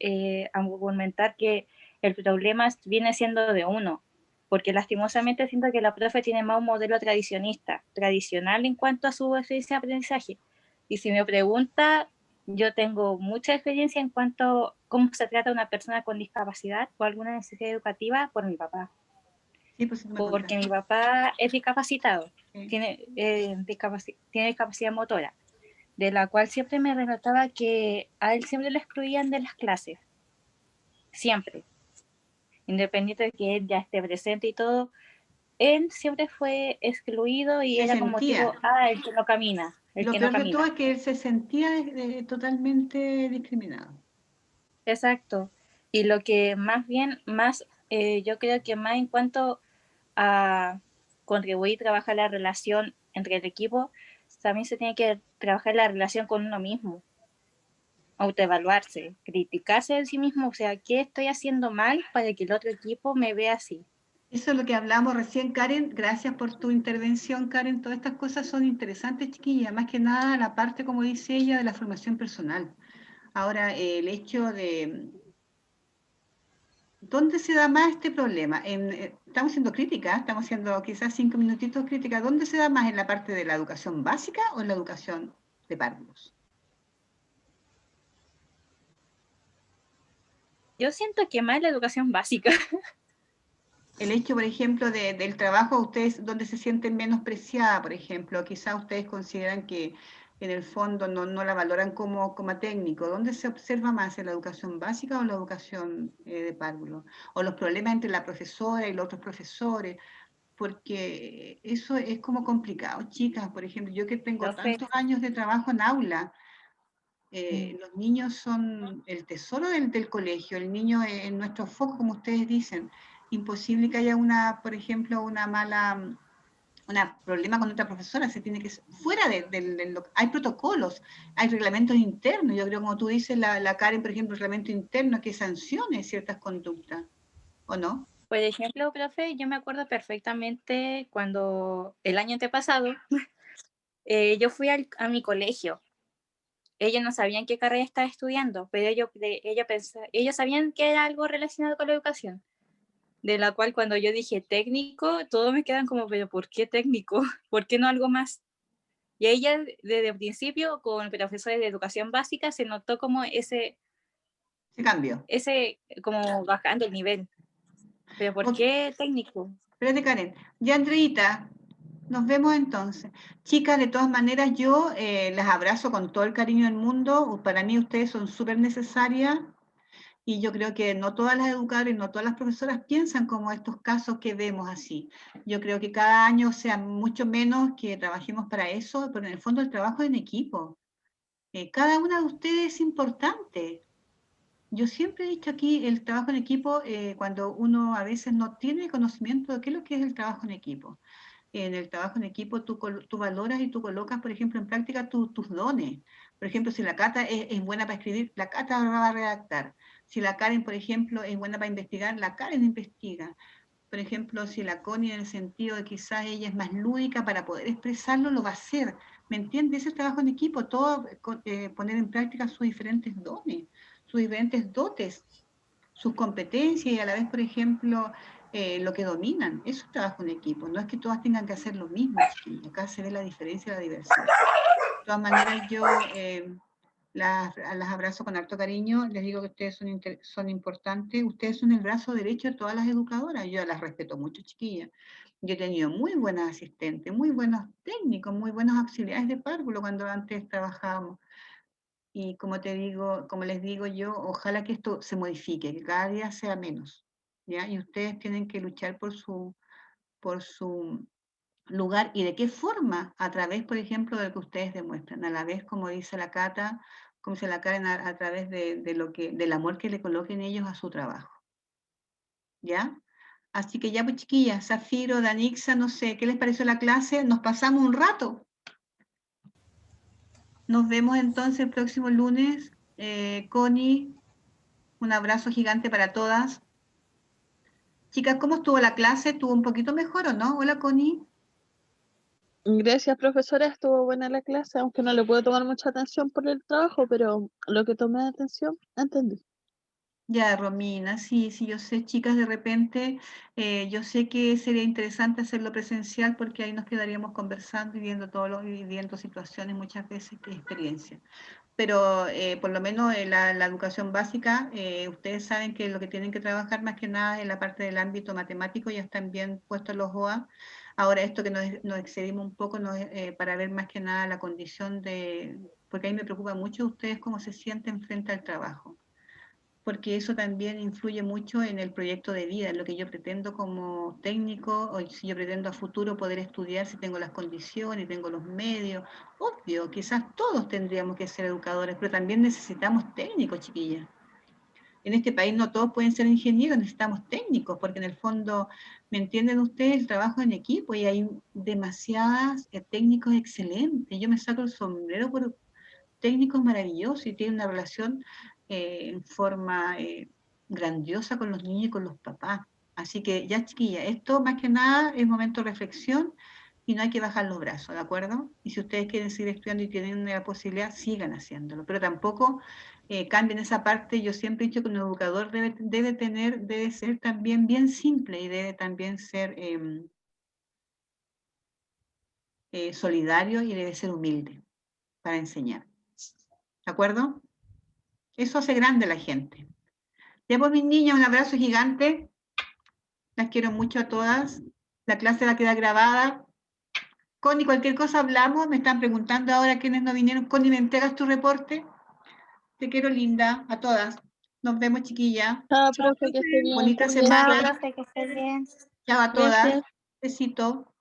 Speaker 3: argumentar que el problema viene siendo de uno, porque lastimosamente siento que la profe tiene más un modelo tradicional en cuanto a su experiencia de aprendizaje. Y si me pregunta, yo tengo mucha experiencia en cuanto a cómo se trata a una persona con discapacidad o alguna necesidad educativa por mi papá,
Speaker 1: Sí, pues sí, tú me
Speaker 3: porque mi
Speaker 1: contaste.
Speaker 3: papá es discapacitado,
Speaker 1: Sí.
Speaker 3: tiene discapacidad motora, de la cual siempre me relataba que a él siempre lo excluían de las clases, siempre, independiente de que él ya esté presente y todo, él siempre fue excluido y
Speaker 1: Se
Speaker 3: era como tipo,
Speaker 1: sentía.
Speaker 3: el que no camina, el
Speaker 1: Lo
Speaker 3: que no
Speaker 1: peor de todo
Speaker 3: camina.
Speaker 1: es que él se sentía totalmente discriminado.
Speaker 3: Exacto. Y lo que más yo creo que más en cuanto a contribuir a trabajar la relación entre el equipo, también se tiene que trabajar la relación con uno mismo, autoevaluarse, criticarse de sí mismo, o sea, ¿qué estoy haciendo mal para que el otro equipo me vea así?
Speaker 1: Eso es lo que hablamos recién, Karen. Gracias por tu intervención, Karen. Todas estas cosas son interesantes, chiquilla. Más que nada la parte, como dice ella, de la formación personal. Ahora, el hecho de... ¿Dónde se da más este problema? Estamos haciendo crítica, estamos haciendo quizás 5 minutitos crítica. ¿Dónde se da más? ¿En la parte de la educación básica o en la educación de párvulos?
Speaker 3: Yo siento que más la educación básica.
Speaker 1: El hecho, por ejemplo, del trabajo, ustedes donde se sienten menospreciadas, por ejemplo, quizás ustedes consideran que en el fondo no la valoran como técnico. ¿Dónde se observa más? ¿En la educación básica o en la educación de párvulo? O los problemas entre la profesora y los otros profesores, porque eso es como complicado. Chicas, por ejemplo, yo que tengo
Speaker 3: Profe,
Speaker 1: tantos años de trabajo en aula, los niños son el tesoro del colegio, el niño es nuestro foco, como ustedes dicen. Imposible que haya por ejemplo, un problema con otra profesora, se tiene que fuera hay protocolos, hay reglamentos internos. Yo creo, como tú dices, la Karen, por ejemplo, el reglamento interno que sancione ciertas conductas, ¿o no?
Speaker 3: por ejemplo, profe, yo me acuerdo perfectamente cuando el año antepasado yo fui a mi colegio. Ellos no sabían qué carrera estaba estudiando, pero ellos sabían que era algo relacionado con la educación, de la cual cuando yo dije técnico, todos me quedan como, pero ¿por qué técnico? ¿Por qué no algo más? Y ella, desde el principio, con profesores de educación básica, se notó como
Speaker 1: Se cambió.
Speaker 3: como bajando el nivel. ¿Pero por qué técnico?
Speaker 1: Espérate, Karen. Ya, Andreita, nos vemos entonces. Chicas, de todas maneras, yo las abrazo con todo el cariño del mundo. Para mí ustedes son súper necesarias y yo creo que no todas las educadoras y no todas las profesoras piensan como estos casos que vemos así. Yo creo que cada año sea mucho menos que trabajemos para eso, pero en el fondo el trabajo es en equipo. Cada una de ustedes es importante. Yo siempre he dicho aquí el trabajo en equipo cuando uno a veces no tiene conocimiento de qué es lo que es el trabajo en equipo. En el trabajo en equipo tú valoras y tú colocas, por ejemplo, en práctica tus dones. Por ejemplo, si la Cata es buena para escribir, la Cata va a redactar. Si la Karen, por ejemplo, es buena para investigar, la Karen investiga. Por ejemplo, si la Connie en el sentido de quizás ella es más lúdica para poder expresarlo, lo va a hacer. ¿Me entiendes? Ese es trabajo en equipo, todo poner en práctica sus diferentes dones, sus diferentes dotes, sus competencias y a la vez, por ejemplo, lo que dominan. Eso es trabajo en equipo. No es que todas tengan que hacer lo mismo, chiquillos. Acá se ve la diferencia y la diversidad. De todas maneras, yo las abrazo con harto cariño. Les digo que ustedes son importantes. Ustedes son el brazo derecho de todas las educadoras. Yo las respeto mucho, chiquillas. Yo he tenido muy buenas asistentes, muy buenos técnicos, muy buenos auxiliares de párvulo cuando antes trabajábamos. Y como les digo yo, ojalá que esto se modifique, que cada día sea menos, ¿ya? Y ustedes tienen que luchar por su lugar y de qué forma, a través, por ejemplo, de lo que ustedes demuestran, a la vez, como dice la Cata, como se la Karen, a través del amor que le coloquen ellos a su trabajo, ¿ya? Así que ya, pues chiquillas, Zafiro, Danixa, no sé, ¿qué les pareció la clase? Nos pasamos un rato. Nos vemos entonces el próximo lunes. Connie, un abrazo gigante para todas. Chicas, ¿cómo estuvo la clase? ¿Estuvo un poquito mejor o no? Hola, Connie.
Speaker 6: Gracias, profesora, estuvo buena la clase, aunque no le puedo tomar mucha atención por el trabajo, pero lo que tomé atención, entendí.
Speaker 1: Ya, Romina, sí, yo sé, chicas, de repente, yo sé que sería interesante hacerlo presencial porque ahí nos quedaríamos conversando y viviendo situaciones muchas veces que experiencias. Pero por lo menos en la educación básica, ustedes saben que lo que tienen que trabajar más que nada en la parte del ámbito matemático ya están bien puestos los OA. Ahora esto que nos excedimos un poco para ver más que nada la condición porque ahí me preocupa mucho ustedes cómo se sienten frente al trabajo, porque eso también influye mucho en el proyecto de vida, en lo que yo pretendo como técnico, o si yo pretendo a futuro poder estudiar, si tengo las condiciones, tengo los medios. Obvio, quizás todos tendríamos que ser educadores, pero también necesitamos técnicos, chiquillas. En este país no todos pueden ser ingenieros, necesitamos técnicos, porque en el fondo, ¿me entienden ustedes? El trabajo en equipo y hay demasiadas técnicos excelentes. Yo me saco el sombrero por técnicos maravillosos y tienen una relación en forma grandiosa con los niños y con los papás. Así que ya, chiquilla, esto más que nada es momento de reflexión y no hay que bajar los brazos, ¿de acuerdo? Y si ustedes quieren seguir estudiando y tienen la posibilidad, sigan haciéndolo, pero tampoco cambien esa parte. Yo siempre he dicho que un educador debe ser también bien simple y debe también ser solidario y debe ser humilde para enseñar. ¿De acuerdo? Eso hace grande a la gente. Ya pues mis niñas, un abrazo gigante. Las quiero mucho a todas. La clase va a quedar grabada. Connie, cualquier cosa hablamos, me están preguntando ahora quiénes no vinieron. Connie, ¿me entregas tu reporte? Te quiero linda, a todas. Nos vemos, chiquilla.
Speaker 6: Chao, profe, que esté bien.
Speaker 1: Bonita
Speaker 6: cuídese.
Speaker 3: Chao,
Speaker 1: semana.
Speaker 3: profe, que estés bien.
Speaker 1: Chao a todas.
Speaker 6: Gracias.
Speaker 1: Besito.